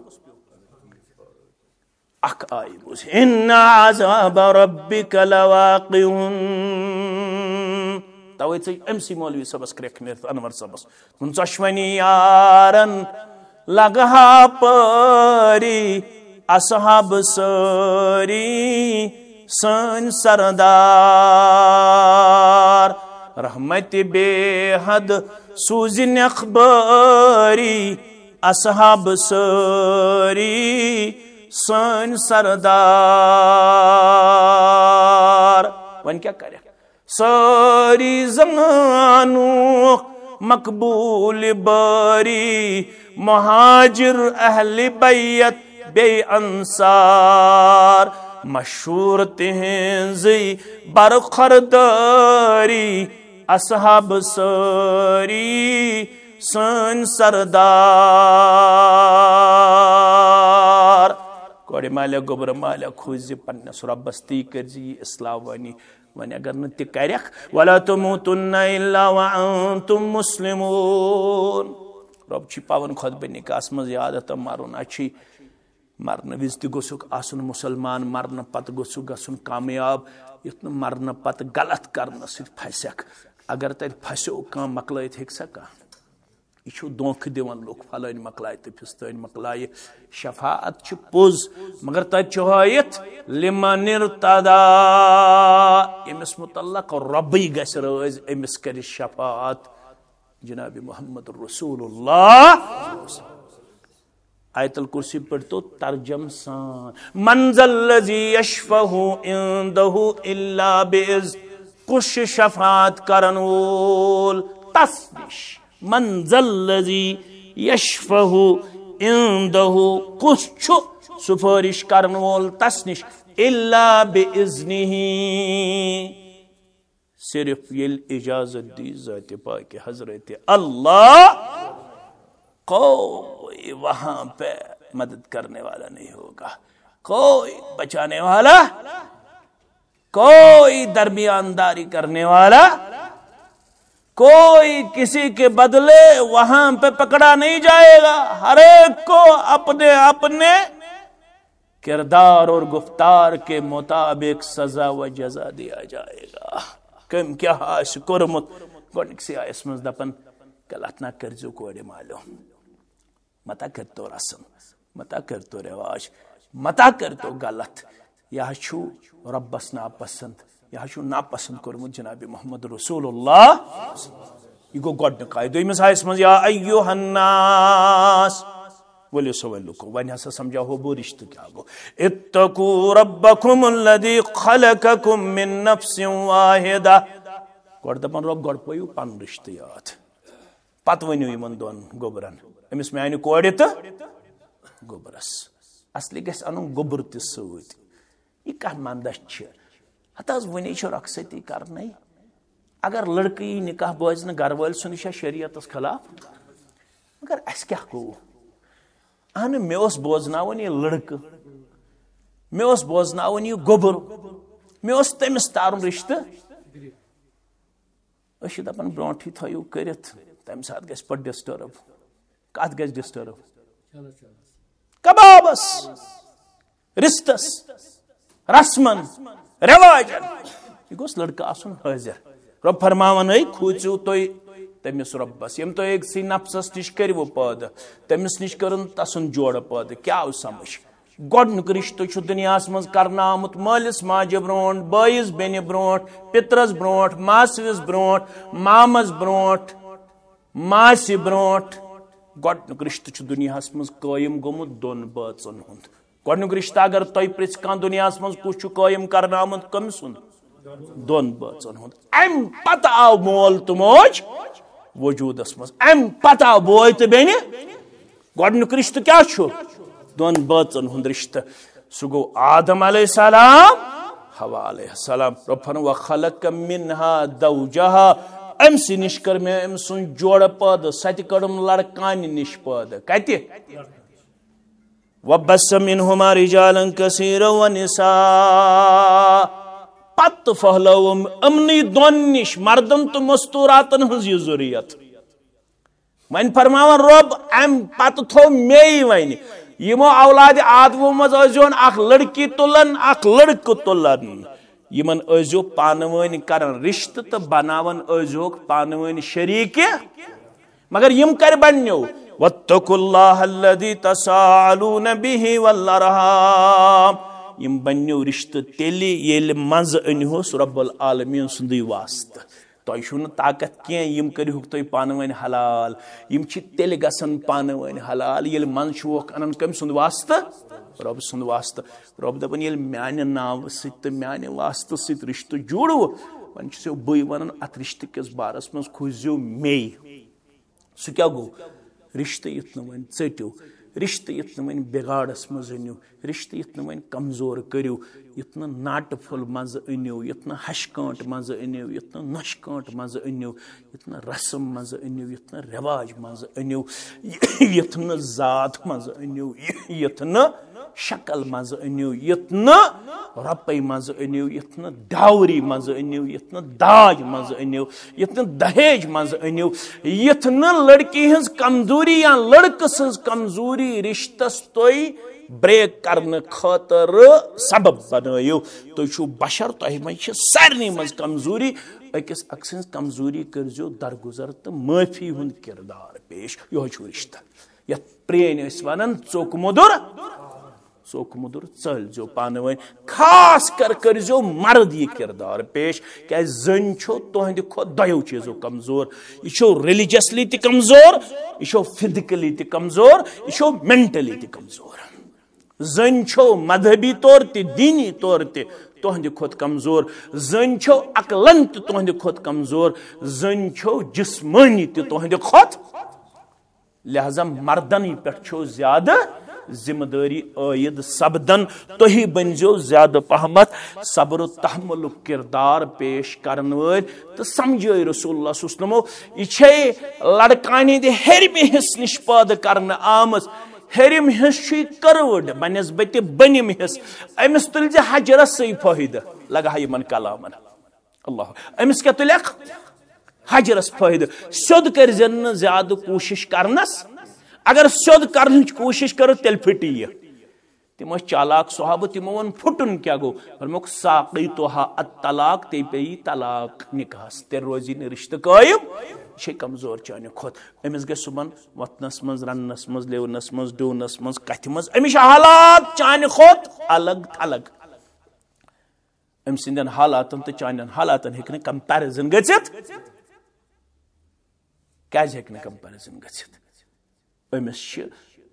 अख आई बुझ इन्ना अज़ाब रब्बिका लवाक़िउन तवे एमसी मौलवी सबस क्रेक नेर अनवर सबस तुन चश्वनी यारन लगहा परी असहाब सरी सन सरदार रहमत बेहद सूजिन अखबारी असहाब सरी सन सरदार वन क्या करे सारी ज़मानु मकबूल बारी महाजिर अहल बैत बे अंसार मशहूर तिहंज़ी बरखरदारी असहाब सारी सन सरदार कोड़े माले गोबर माले खुजी पन्ने सुरबस्ती करजी इस्लाम वनी वन अगर न ति करख वला तुमुतुन्ना इल्ला व अंतुम मुस्लिमून रब छी पावन खुतबे निकास मज याद त मारुन अच्छी मरन विज ति गोसुक आसन मुसलमान मरन पत गोसुक गसुन कामयाब युत मरन पत गलत करन सिर्फ फसक अगर तत फसो का मकलैत हेक सका यह धोख दिवन लोग फलान मकलाय तो फिस्तन मकलाय शफाअत पोज मगर तयत लिमनिर्तदा अमिस मुतल्लक रब्बी गस रोज अमिस कर शफाअत जनाब मोहम्मद रसूलुल्लाह आयतल कुर्सी पढ़ तो तर्जम सान मंजल्लज़ी यशफहु इंदहु इल्ला बिइज़ कुश शफाअत करन वोल तस्निश मंजल्लज़ी यशफहु इंदहु कुछ सुफारिश करन वोल तस्निश इल्ला बिइज़्निही सिर्फ येल इजाजत दी ज़ात पाक हजरत अल्लाह कोई वहां पे मदद करने वाला नहीं होगा कोई बचाने वाला कोई दरमियानदारी करने वाला कोई किसी के बदले वहां पे पकड़ा नहीं जाएगा हर एक को अपने अपने किरदार और गुफ्तार के मुताबिक सजा व जजा दिया जाएगा कम क्या कोरमुत गोनिक्सी आयस मज दपन गलत ना करजो कोड़े मालूम मता कर तो रस्म मता कर तो रिवाज मता कर तो गलत यह छु रब्बस नापसंद यह छु नापसंद कोरमुत जनाब मोहम्मद रसूलुल्लाह यह गो गोड कायदो इमस आयस मज या अय्युहन्नास बोलियो सवाल को वन हसा समझा हो बो रिश्ते क्या गो इत्तकू रब्बकुमुल्लज़ी खलककुम मिन नफ्सिन वाहिदा गोड दपन रब गोड पयु पन रिश्ते याद पत वनियो यमन दोन गोबरन अमिस माने कोड़ तो गोबरस असली गस अनु गोबर त सत यह कह मंदस हत वन रखसती करन अगर लड़की निकाह बोजन घर वाल सुन शरीयत खिलाफ मगर अस क्या गो अहन मे बोजन यह लड़क मे बोजन यह गोबर मे तमिस तारुन रिश्ते दपान ब्रोट थो कर तम सात गस पे डिस्टर्ब कत गस डिस्टर्ब कबाबस रिश्तस रस्मन रिवाजन यह गोस लड़का आसन हाजिर रब फरमावन खूचू तुम तमिस रब्बस यम तो एक सी नफ्सस निश करो पैदा तमिस निश करन तसन जोड़ पैदा क्या समझ गोडनुक रिश्तो दुनिया मज करना आमुत मालिस माजे ब्रोट बाइस बेन ब्रोट पितरस ब्रोट मासविस ब्रोट मामस ब्रोट मासी ब्रोट गोडनुक रिश्तो दुनिया मज कायम गोमुत दोन बाचन हुंद गोडनुक रिश्ता अगर तुम प्रिच कान दुनिया मज कुछ कायम करना आमुत कम सुन दोन बाचन हुंद अम पत आव मोल तो मोज वजूदस मज अम पत आव बोय तो बेन गोडनुक रिश्तो क्या दोन बाचन हुंद रिश्ता सह गो आदम अलैहिस्सलाम हवा अलैहिस्सलाम रब्बना व खलक मिनहा ज़ौजहा अमस निश कर मे अम सुन जोड़ पैद सत कड़म लड़कान निश पैद कत वबस मिनहुमा रिजालन कसीरा व निसा पत फहलवम अमनी दोन निश मर्दन तो मस्तूरातन हज यह ज़ुरियत वन फरमावन रब अम पत थो मे वन यमो औलाद आदमो मज अजोन अख लड़की तुलन अख लड़क तुलन यमन अजो पानवन करन रिश्त तो बनावन अजोक पानवन शरीक मगर यम कर बन्यो वत्तकुल्लाह अल्लज़ी तसाअलून बिही वल अरहाम यम बन्यो रिश्त तेली येल मज अनहोस रब्बुल आलमीन सुंदी वास्त तोय छु न ताकत के यम करहुक तोय पानवन हलाल यम छि तेल गसन पानवन हलाल येल मन शोक अनन कम सुंद वास्त रब सुंद वास्त रब दपन येल म्यान नाव सित म्यान वास्त सित रिश्त जोड़ो वन छो बय वनन अत रिश्त किस बारस मस खुजो मे सु क्या गो रिश्त इतन वन चट्यो रिश्त इतन वन बिगाड़स मज अनियो रिश्त इतन वन कमजोर करियो इतना नाटफुल मज अनियो इतना हशकांट मज अनियो इतना नशकांट मज अनियो इतना रस्म मज अनियो इतना रिवाज मज अनियो इतना जात मज अनियो इतना शक्ल मज अनियो इतना रपय मज अनियो इतना डावरी मज अनियो इतना दाज मज अनियो इतना दहेज मज अनियो इतना लड़की हज कमजोरी या लड़क सज कमजोरी रिश्तस तोय ब्रेक करने खतर सबब बनायो तो छु बशर तो मज सारे मज कमजोरी अकिस अक्सर कमजोरी करजो दरगुजर तो माफी हुंद किरदार पेश यो छु रिश्ता या प्रेन वन चोक मुदुर चल जो पानवन खास करजो मर्द ये किरदार पेश क्या जन छो तुहद खो दयो चीजों कमजोर यह रिलीजियसली त कमजोर यह फिजिकली त कमजोर यह मेंटली त कमजोर जन छो मजहबी तौर ते दीनी तौर ते तुहद खुद कमजोर जन छो अकलन ते तुहद खुद कमजोर जन छो जिस्मानी ते तुहद खुद लिहाजा मर्दन पे छो ज्यादा जिम्मेदारी आयद सपदन तुही बनजो ज्यादा पहमत सब्र तहम्मुल किरदार पेश करन वल तो समझो रसूलुल्लाह सल्लल्लाहु अलैहि वसल्लम ये लड़कानी दे हेरमि हिस निश पैदा करन आमस हेरिम हिस करवड बनस्बत बनिम हिस अमिस तुल हजरस से फायदा लगा यमन कलामन अल्लाह अमिस क्या तुल हजरस फायदा सोद कर जन ज्यादा कोशिश करनस अगर सोद कर कोशिश करो तेल फटी यह तिम चालाक सहाब तिमो वन फुटन क्या गो फरमोक साक़ी तोहा अत्तलाक ते पे तलाक निकास ते रोजी ने रिश्ते कायम छे कमजोर चाने खुद अमिस गे सुबन वतनस मज रन्नस मज लेवनस मज डोनस मज कथ मज अमिश हालात चाने खुद अलग अलग अमिस इंदन हालातन तो चाने हालातन हेकने कंपैरिजन गछित क्या हेकने कंपैरिजन गछित अमिस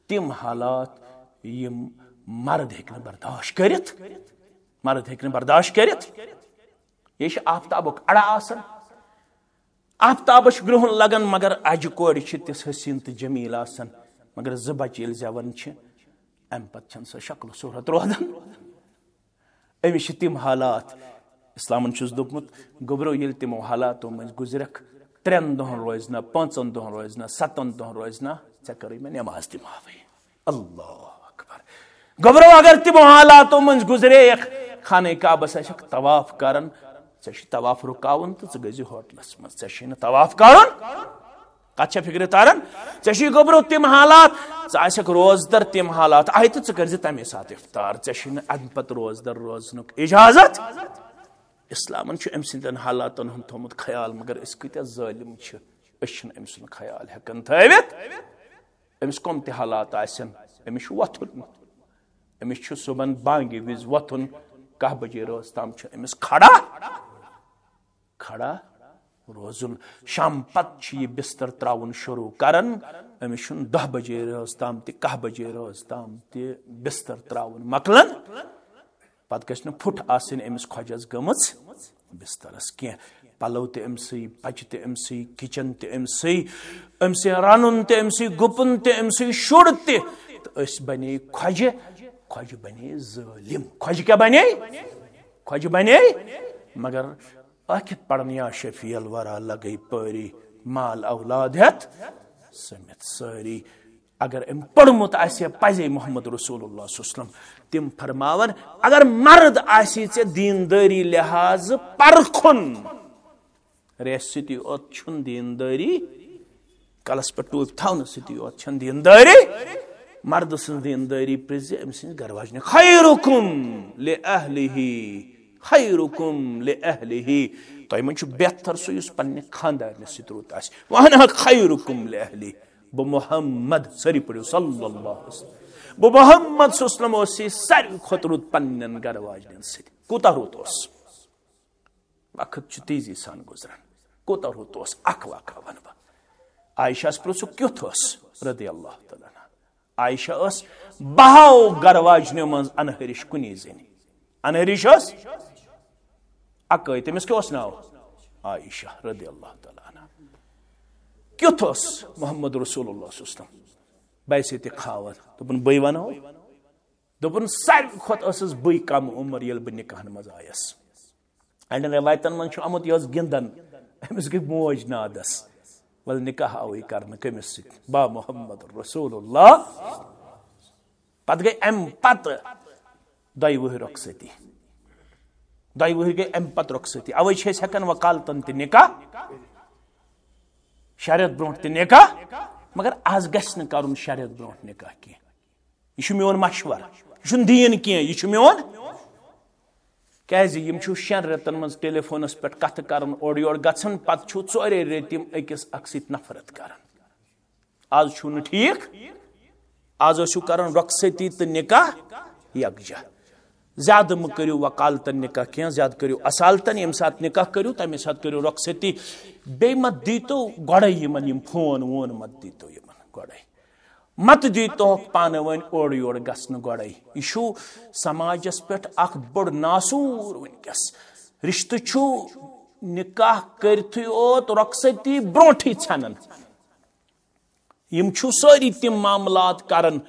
तिम हालात यम मर्द हेकने बर्दाश्त करित मर्द हेकने बर्दाश्त करित ये आफ्ताबुक अड़ा आसन आफ्ताबश ग्रहण लगन मगर अज कोड़ तिस हसीन तो जमील आसन मगर ज बच ये जवन अम पे सो शक्ल सूरत रोदान अमिस तिम हालात इस्लामन दोपमुत गोबरो ये तिमो हालातों मज गुजरक 3 दोहन रोज ना 5 दोहन रोज ना 7 दोहन रोज ना चे कर नमाज ति माफी अल्लाह गबरो अगर तिमो हालातों मज गुजरे खाने काबस तवाफ करन ऐ तवाफ रुकावन तो गज होटलस मज ऐ तवाफ करन कत फिक्र तारन ऐ गबरो तिम हालात ऐक रोजदर तिम हालात आय तो कर तमे साथ इफ्तार ऐ अम पे रोजदर रोजन इजाजत इस्लामन अम सदन हालातन हूं थोमुत ख्याल मगर कत जालिम अम सुन ख्याल हेकन थवित अमिस कम त हालात आसन अमिस वथुन अमिस सुबह बांगे विज वथुन 10 बजे रोज ताम अमिस खड़ा खड़ा रोजुन शाम पत यह बिस्तर त्रावन शुरू करन अमिस 10 बजे रोज ताम 10 बजे रोज ताम बिस्तर त्रावन मकलन पत गछ फुट आसन अमिस खोजस गमच बिस्तरस कह पलव तमसी पच तमसी किचन तमसी रनुन तमसी गुपन तमसी शुर तस बने खोज खोज बने जालिम खोज क्या बने खोज बने मगर आखिर पढ़न या शफी अलवरा लगई परी माल औलाद हेत समित सारी अगर अम पढ़मुत आसे पजे मोहम्मद रसूलुल्लाह सल्लल्लाहु तिम फरमावन अगर मर्द आसी चे दीनदारी लिहाज परखुन रेस सिटी ओत छुन दीनदारी कलस पर टूप थाउन सिटी ओत छन दीनदारी मर्द सुन दीनदारी प्रिज अम सिन गरवाजने खैरुकुम ले अहलिही खैरुकुम ले अहलिही तो मन बेहतर सो युस पन्ने खानदार सित रुत आस वहना खैरुकुम ले अहली बो मोहम्मद सरी पड़ो सल्लल्लाहु अलैहि वसल्लम बो मोहम्मद सल्लल्लाहु अलैहि वसल्लम सारी खत रुत पन्नन गरवाजन सित कोता रुत ओस वक्त तेजी सान गुजरान कोता रुत ओस अख वाका वनबा आयशा प्रोसु क्युथ ओस रदियल्लाहु तआला आयशा ओस बहाव गरवाजने मन अनहरिश कुनी जनी अनहरिश ओस अकय तमिस के ओस नाव आयशा रदियल्लाहु तआला क्युथ ओस मोहम्मद रसूलुल्लाह सल्लल्लाहु अलैहि वसल्लम बैसे ते खावन दोपन बय वनो दोपन सारी खत ओसस बय कम उम्र यल ब निकाहन मज आयस अन रिवायतन मन छु अमत यस गिंदन अमिस के मोज नादस वल निकाह आवई करन कमिस बा मोहम्मद रसूलुल्लाह पत गई एम पत दय वह रखसती दय वह गई एम पत रखसती अवै छ हकन वकालतन ते निकाह शरीयत ब्रोट ते निकाह मगर आज गस न करुन शरीयत ब्रोट निकाह की यह मोन मशवर यह दीन की यह मोन क्या शेन रेतन मज टेलीफोनस पे कथ कर ओर योर गन पत चोरे रेत अकिस अख सत नफरत कर आज न ठीक आज कर रखसती तो निकाह यकजा ज्यादा म करो वकालतन निकाह क्या ज्यादा करो असालतन यम सात निकाह करो तमे सात करो रखसती बे मत दीतो गड़े यम फोन वोन मत दीतो यमन गड़े मत दीतो पान वन ओर योर गसन गड़े यह समाजस पे अख बड़ नासूर वनकस रिश्त निकाह करथु ओत रखसती ब्रोठी छनन यम सारी तिम मामलात करन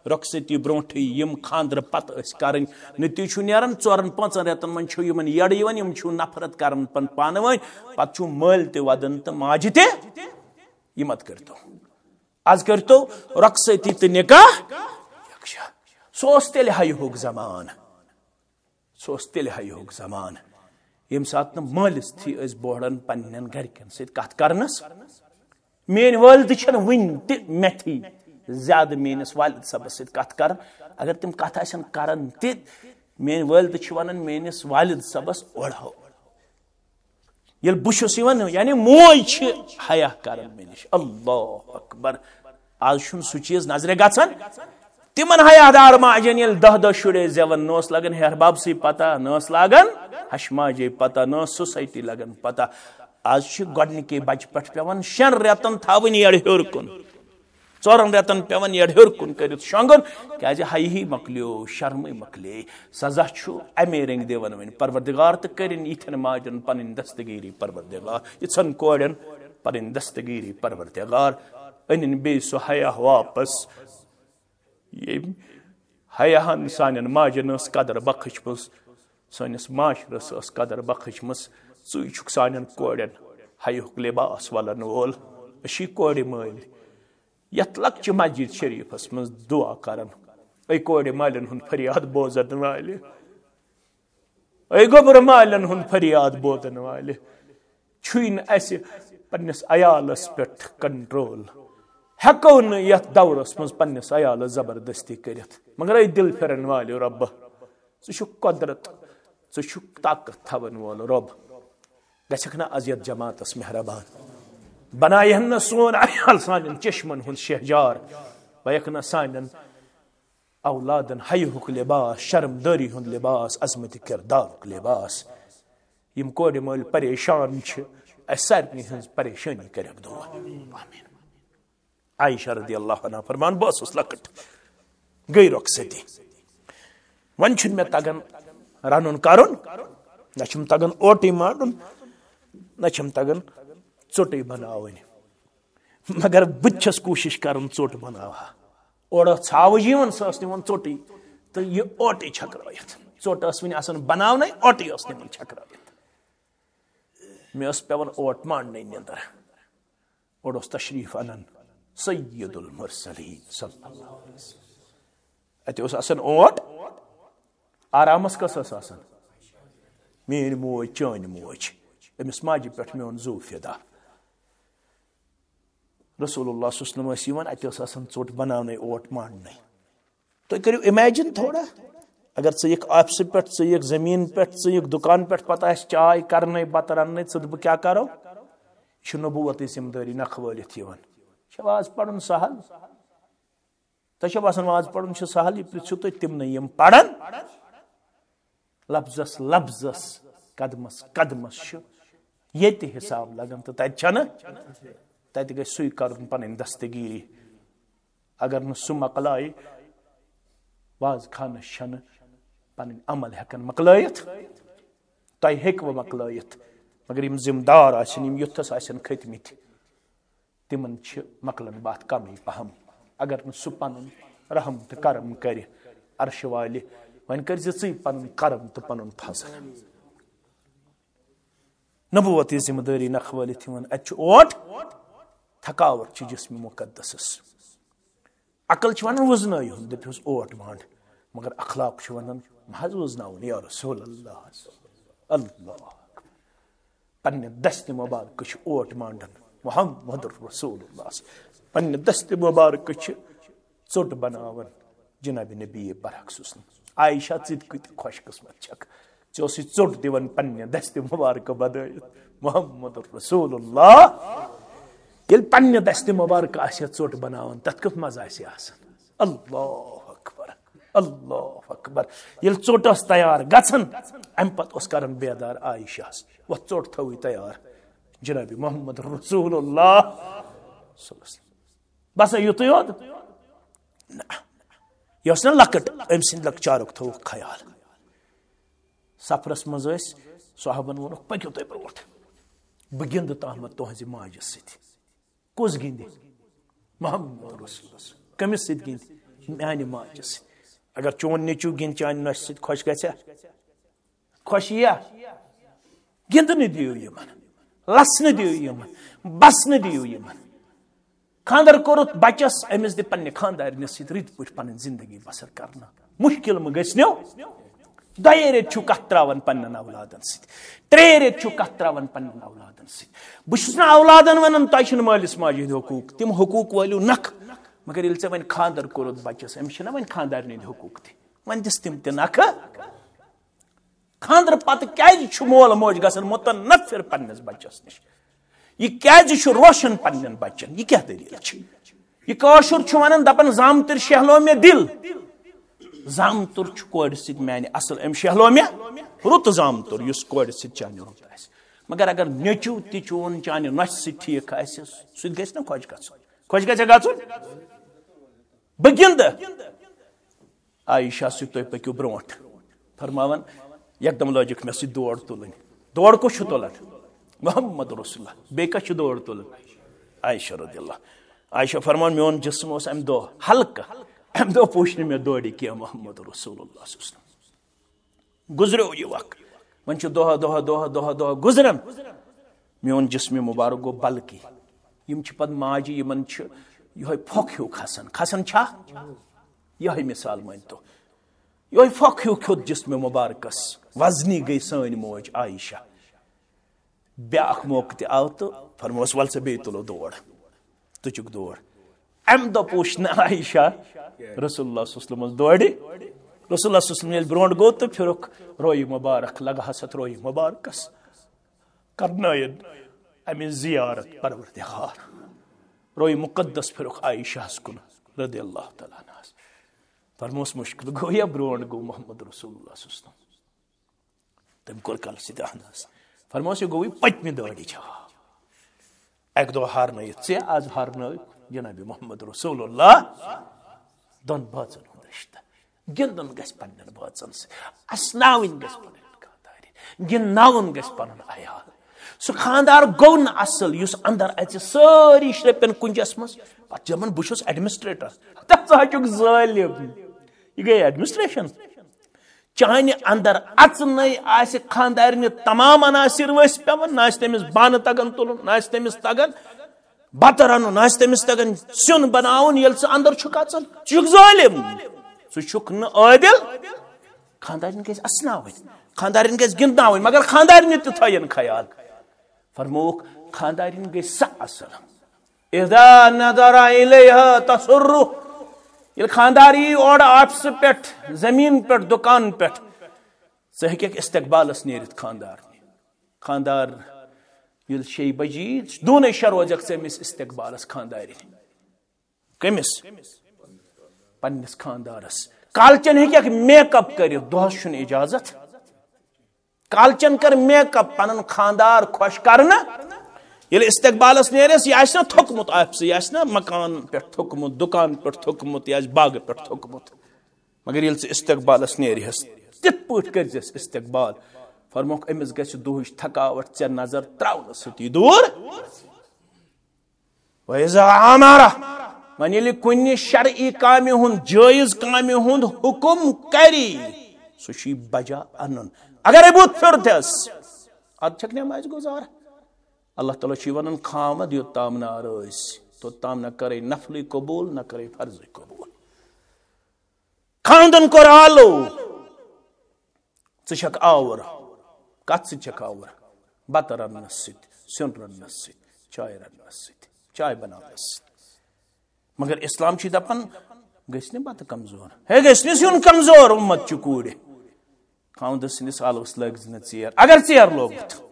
रखसती ब्रोठी यम खांदर पत कर नी नीरान 4-5 रेतन मन यमन यड़ यम नफरत कर पान वन पत मल ते वदन तो माज ते यह मत करतो आज करतो रखसती तो निकाह सोस तेल हयुक जमान सोस तेल हयुक जमान यम सात मालिस थी बोड़न पन्न गरकन सत कत करनस मेन वालिद वन थी ज्यादा मेनिस वालिद सबस सत कत कर अगर तम कत करन ते मेन वालिद वन मेनिस वालिद सबस ओढ़ो ये बुशस यानी मोज हया कर मे निश अल्लाह अकबर आज सह चीज नजर गन तिमन हयादार माजन ये 10 शुरे जेवन नस लगन हरबाब सी पता नस लागन हशमाजे पता न सोसाइटी लगन पता आज गडनिके बच पे पेवन 6 रेतन थवन यड़ हर कुन 4 रेतन पेवन यड़ हर कुन कर शोंगन क्या हई मकलियो शर्म मकले सजा अमे रंग देवन वन परवरदिगार तो करिन इथन माजन पन दस्तगीरी परवरदिगार इथन कोड़न पन दस्तगीरी परवरदिगार अन बे सो हया वापस ये हयाहन सान माजन कदर बखचमस सनिस माशरस कदर बखचमस चुक सान कोड़न हयुक लिबास वलन वोल अशी कोड़ मल यथ लक्च मस्जिद शरीफस मज दुआ करन ऐ कोड़ मालन हुन फरियाद बोजन वाले ऐ गोबर मालन हुन फरियाद बोजन वाले छुन ऐसे पन्नस अयालस पे कंट्रोल हेको न यथ दौरस मज पन्नस अयाल जबरदस्ती करित मगर ऐ दिल फिरन वाले रब छु कुदरत छु ताकत थवन वोल रब गछक ना अजियत जमातस मेहरबान बनायन न सोन अयाल सान चश्मन हुन शहजार वयक न सान औलादन हयुक लिबास शर्मदारी हुन लिबास अजमत किरदार लिबास यम कोड़ मल परेशान सारे हज परेशानी कर दुआ आमीन आयशा रदियल्लाहु अन्हा फरमान बस लकट गई रखसती वन मे तगन रनुन करुन न तगन ओटी मारुन न तगन चोटे बनावन मगर बस कोशिश कर चोट बनावा ओड़ छाव सस निवन चोटी तो यह ओटे छकरायत चोट वन बनावन ओटे निवन छकरायत मे पेवन ओट मांडने निंदर और तशरीफ अनन सय्यदुल मुरसलीन सल्लल्लाहु अलैहि वसल्लम अत आसन ओट आरामस कस आसन मेन मोज चान मोज अमिस माजि पे मोन जू फिदा रसूलुल्लाह सल्लल्लाहु अलैहि वसल्लम अत आसन चोट बनाने ओट मांडने तो करो इमेजिन थोड़ा अगर क ऑफिस पे जमीन पे क दुकान पे पता चाय करने बत रन बह क्या करो यह नबूवत जिम्मेदारी नख वलित वाज पढ़न सहल तुम वाज पढ़न सहल यह पृछो तुम तिमन पढ़न लफ्जस लफ्जस कदमस कदमस ये हिसाब लगन तो तत गई सु कर पन दस्तगीरी अगर न सह मकलाय वाज खान शन पन अमल हेकन मकलयित तुम हेकव मकलयित मगर यम जिम्मेदार आसन युथस आसन खतमित तिमन मकलन बात कम पहम अगर न सह पन रहम तो करम कर अर्श वाले वन कर पन करम तो पन फजल नबूवत जिम्मेदारी नख वलित अत ओट थकावट जिस्म मुकद्दस अकल वन वजन हुन दपिस ओट मांड मगर अखलाक वन महज वजन या रसूल अल्लाह अल्लाह पन्ने दस्त मुबारक ओट मांडन मुहम्मद रसूलुल्लाह पन्ने दस्त मुबारक चोट बनावन जनाब नबी बरअक्स आयशा कत खुश किस्मत छक चोट दिवन पन्ने दस्त मुबारक बदयत मुहम्मद रसूलुल्लाह ये पन्ने दस्त मुबारक चोट बनावन तथ कत मजा अल्लाह अकबर अल्लाह अकबर ये चोट तैयार गन अम पे कर बेदार आयशा वो चोट थो तैयार जनाब मोहम्मद रसूलुल्लाह बस युत योत यह लकट अम सद लकचारुक थो ख्याल सफरस मज साहबन वोन पको तुम ब्रोट बह गिंद तहमत तुहज माज कुस गिंद मोहम्मद रसूलुल्लाह कमिस सद गिंद मानि माज अगर चोन नेचू गिंद चान नश सद खुश गया खुश या गिंदन दियो यमन लसन दियो यमन बसन दियो यमन खानदर कोरुत बचस अमिस दि पन्ने खानदारनिस सद रित पट पन जिंदगी बसर करना मुश्किल म गस्नो दये रेत छु कथ त्रावन पन्न औलादन सद त्रे रेत छु कथ त्रावन पन्न औलादन सद बुछना औलादन वनन तयन मालिस माजे हुकूक तिम हुकूक वालू नख मगर ये वे वन खानदर कोरुत बचस अमिस वन खानदारनि हुकूक ति वन दिस तिम ते नख खानदर पत क्या मोल मोज गसन मुतनफिर पन्नस बचस नश यह क्या रोशन पन्न बच्चन यह क्या दलील यह काशुर वन दपन जामतर शहलो मे दिल जामतर कोर सत माने असल अम शहलो मे रुत जामतर युस कोर सत चाने रुत आस मगर अगर नेचू ति चोन चाने नश सत ठीक आस सह गस ना खुश गछुन बह गिंद आयशा सत तुम पकू ब्रोट फरमावन एकदम लजिक मे सह दौड़ तुलन दौड़ कुछ तुलन मोहम्मद रसूलुल्लाह बे कछ दौड़ तुलन आयशा रदियल्लाह आयशा फरमान मोन जिस्म अम दो हल्क अम दो पूछ मे दौड़ी क्या मोहम्मद रसूलुल्लाह गुजरो यह वक्त वन दोह दोह दोह दोह दोह गुजरन मोन जिस्म मुबारक गो बल्कि यम पद माजि यमन यह फोक हूँ खसन खसन छा यह मिसाल मान तो यह फोक हूँ खोद जिस्म मुबारकस वजनी गई सन मोज आयशा ब्याख मौक आव तो फरमोस वल से बे तुलो दौड़ तुचुक दौड़ अम दो पूछ आयशा रसूलुल्लाह सल्लल्लाहु अलैहि वसल्लम दौड़ी रसूलुल्लाह सल्लल्लाहु अलैहि वसल्लम ब्रोंट गो तो फिर रोई मुबारक लगा हसत रोई मुबारकस करनायन अमी जियारत परवरदिगार रोई मुकद्दस फिर आयशा कुन रदियल्लाहु तआला अन्हा फरमोस मुश्किल गो या ब्रोंट गो मोहम्मद रसूलुल्लाह सल्लल्लाहु अलैहि वसल्लम तम कोर कल सिद अंदाज फरमोस गो पत्मी दौड़ी छा एक दो हारन से आज हारन जनाब मोहम्मद रसूलुल्लाह दोन बाजन रिश्ता गिंदन गस पन्न बाजन से असनाविन गस पन्न खानदार गिनावन गस पन्न अयाल सो खानदार गो न असल युस अंदर अच सारी श्रेपन कुंजस मस पत जमन बुशस एडमिनिस्ट्रेटर तस हचुक जालिम यह गई एडमिनिस्ट्रेशन चाहने अंदर अचन आसे खानदारिन तमाम अनासिर वस पेवन ना तमिस बान तगन तुलन ना तमिस तगन बत रन ना तमिस तगन सिन बनावन यल से अंदर छु कचन छु जालिम सु छुक न आदिल खानदारिन गस असनावन खानदारिन गस गिंदनावन मगर खानदारिन त थयन ख्याल फरमोक खानदारिन गस असल इदा नदर इलैहा तसुरु ये खानदारी और ऑफिस पे जमीन पे दुकान पे सह इस्तकबालस नेरित खानदार ये शे बजी दोन रोजक समिस इस्तकबालस खानदारी कमिस पन्निस खानदारस कालचन हे मेकअप कर दोहस इजाजत कालचन कर मेकअप पन खानदार खुश करना ये इस्तकबालस नेरस यह थोकमुत आपस यह मकान पे थोकमुत दुकान पे थोकमुत या बाग पे थोकमुत मगर ये इस्तकबालस नेरस तिथ पट कर इस्तकबाल फरमोक अमिस गछ दुहच थकावट चे नजर त्रावन सती दूर वैजा आमारा वन ये कुन शरई कामि हुंद जायज कामि हुंद हुकुम करी सु बजा अन अगर बुत फिरतस अद छक नमाज गुजार अल्लाह ताला वन खामद यो ताम नाराज तो ताम न करे नफली कबूल न करे फर्ज कबूल खानदन को आलो चक आवर कत सक आवर बत रनस सिन रनस चाय रनस चाय बनानस मगर इस्लाम दपान गि बत कमजोर हे गि सिन कमजोर उम्मत च कूड़ खावद सिंदिस आलवस लग चेर अगर चेर लोगुत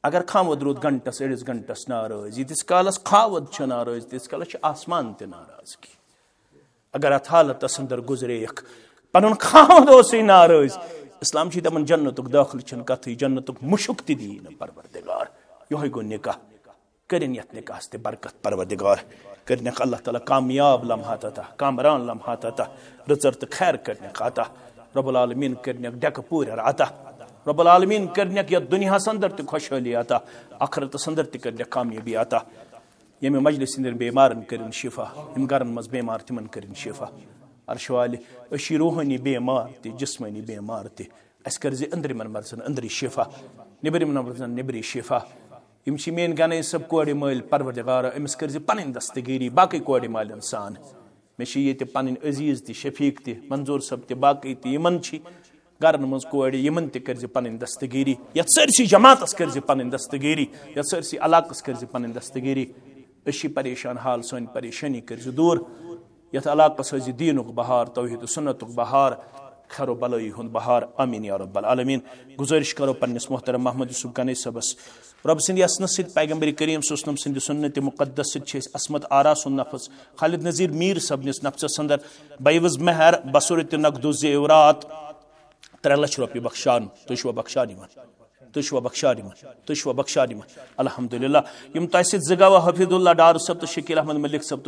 अगर खावद रूद घंटस अड़िस घंटस नाराज यीतिस कालस खावद नाराज तीस कालस आसमान त नाराज की अगर अत हालतस अंदर गुजरेख पन खावद नाराज इस्लाम दपान जन्नतुक दाखिल कथ जन्नतुक मुशुक ती दी परवरदिगार यो गो निकाह करिन यथ निकाहस ते बरकत परवरदिगार करने अल्लाह ताला कामयाब लम्हात अता कामरान लम्हात अता रचर तो खैर करने अता रब्बुल आलमीन करने डक पूर अता रब्बुल आलमीन करने यह दुनिया अंदर त खुशहाली अता आखिरत अंदर त करने कामयाबी अता यम मजलिस अंदर बेमारन करिन शिफा यम गरन मज बेमार तिमन करिन शिफा अर्श वाले अशी रूहानी बेमार ते जिस्मानी बेमार ते अस कर अंदरिमन मर्जन अंदरी शिफा निबरिमन मर्जन निबरी शिफा यम मेन गने सब कोड़ मल परवरदिगार अमिस कर पन दस्तगीरी बाकी कोड़ माल इंसान मे ये पन अजीज त शफीक त मंजूर सब त बाकी तमन गरन मज कोड़ यमन कर पन दस्तगीरी ये सरसी जमातस कर पन दस्तगीरी ये सरसी इलाकस कर पन दस्तगीरी अशी परेशान हाल सन परेशानी कर दूर ये इलाकस हज दीनुक बहार तौहीद सुन्नतुक बहार खैर बलाई हुंद बहार आमीन या रब्बल आलमीन गुजारिश करो पन्निस मोहतरम मोहम्मद यूसुफ गने सबस रब सिंद यसनस सिद पैगंबर करीम सल्लल्लाहु अलैहि वसल्लम सिंद मुकद्दस सिद असमत आरा सुन नफस खालिद नज़ीर मीर सबनिस नफस अंदर बैवज महर बसुरत नकदु ज़ेवरात 3 लाख रुपये बख्शान तुशवा बख्शानी मन अल्हम्दुलिल्लाह यम तसिद जगवा हफीजुल्लाह डार सब तो शकील अहमद मलिक सब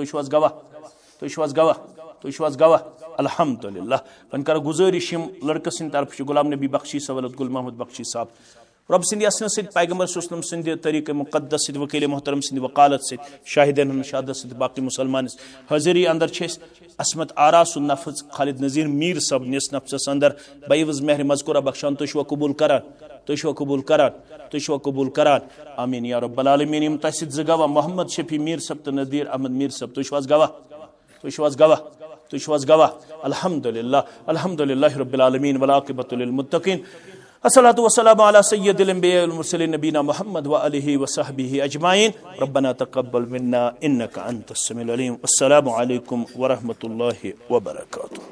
तुशवास गवाह अल्हम्दुलिल्लाह वन कर गुजारिश लड़के सिंद तरफ गुलाम नबी बख्शी सवलत गुल महमूद बख्शी साहब रब सिंद यसन सिद पैगंबर सल्लल्लाहु अलैहि वसल्लम सिंद तरीक़े मुक़द्दस सिद वकील मोहतरम सिंद वकालत सिद शाहिदन शहादत सिद बाकी मुसलमान हाजिरी अंदर असमत आरा सुन नफस खालिद नज़ीर मीर सब निस नफस अंदर बैवज महर मज़कूरा बख्शान तुशवा कबूल करान आमीन या रब्बल आलमीन यम तसिद जगवा मोहम्मद शफी मीर सब तो नदीर अहमद मीर सब तुशवास गवाह अल्हम्दुलिल्लाह रब्बिल आलमीन वल आक़िबतु लिल मुत्तक़ीन अस्सलातु वस्सलामु अला सय्यिदिल अंबिया वल मुरसलीन नबीना मुहम्मद व आलिहि व सहबिहि अजमाइन रब्बना तक़ब्बल मिन्ना इन्नका अंतस समीउल अलीम। अस्सलामु अलैकुम व रहमतुल्लाहि व बरकातुहू।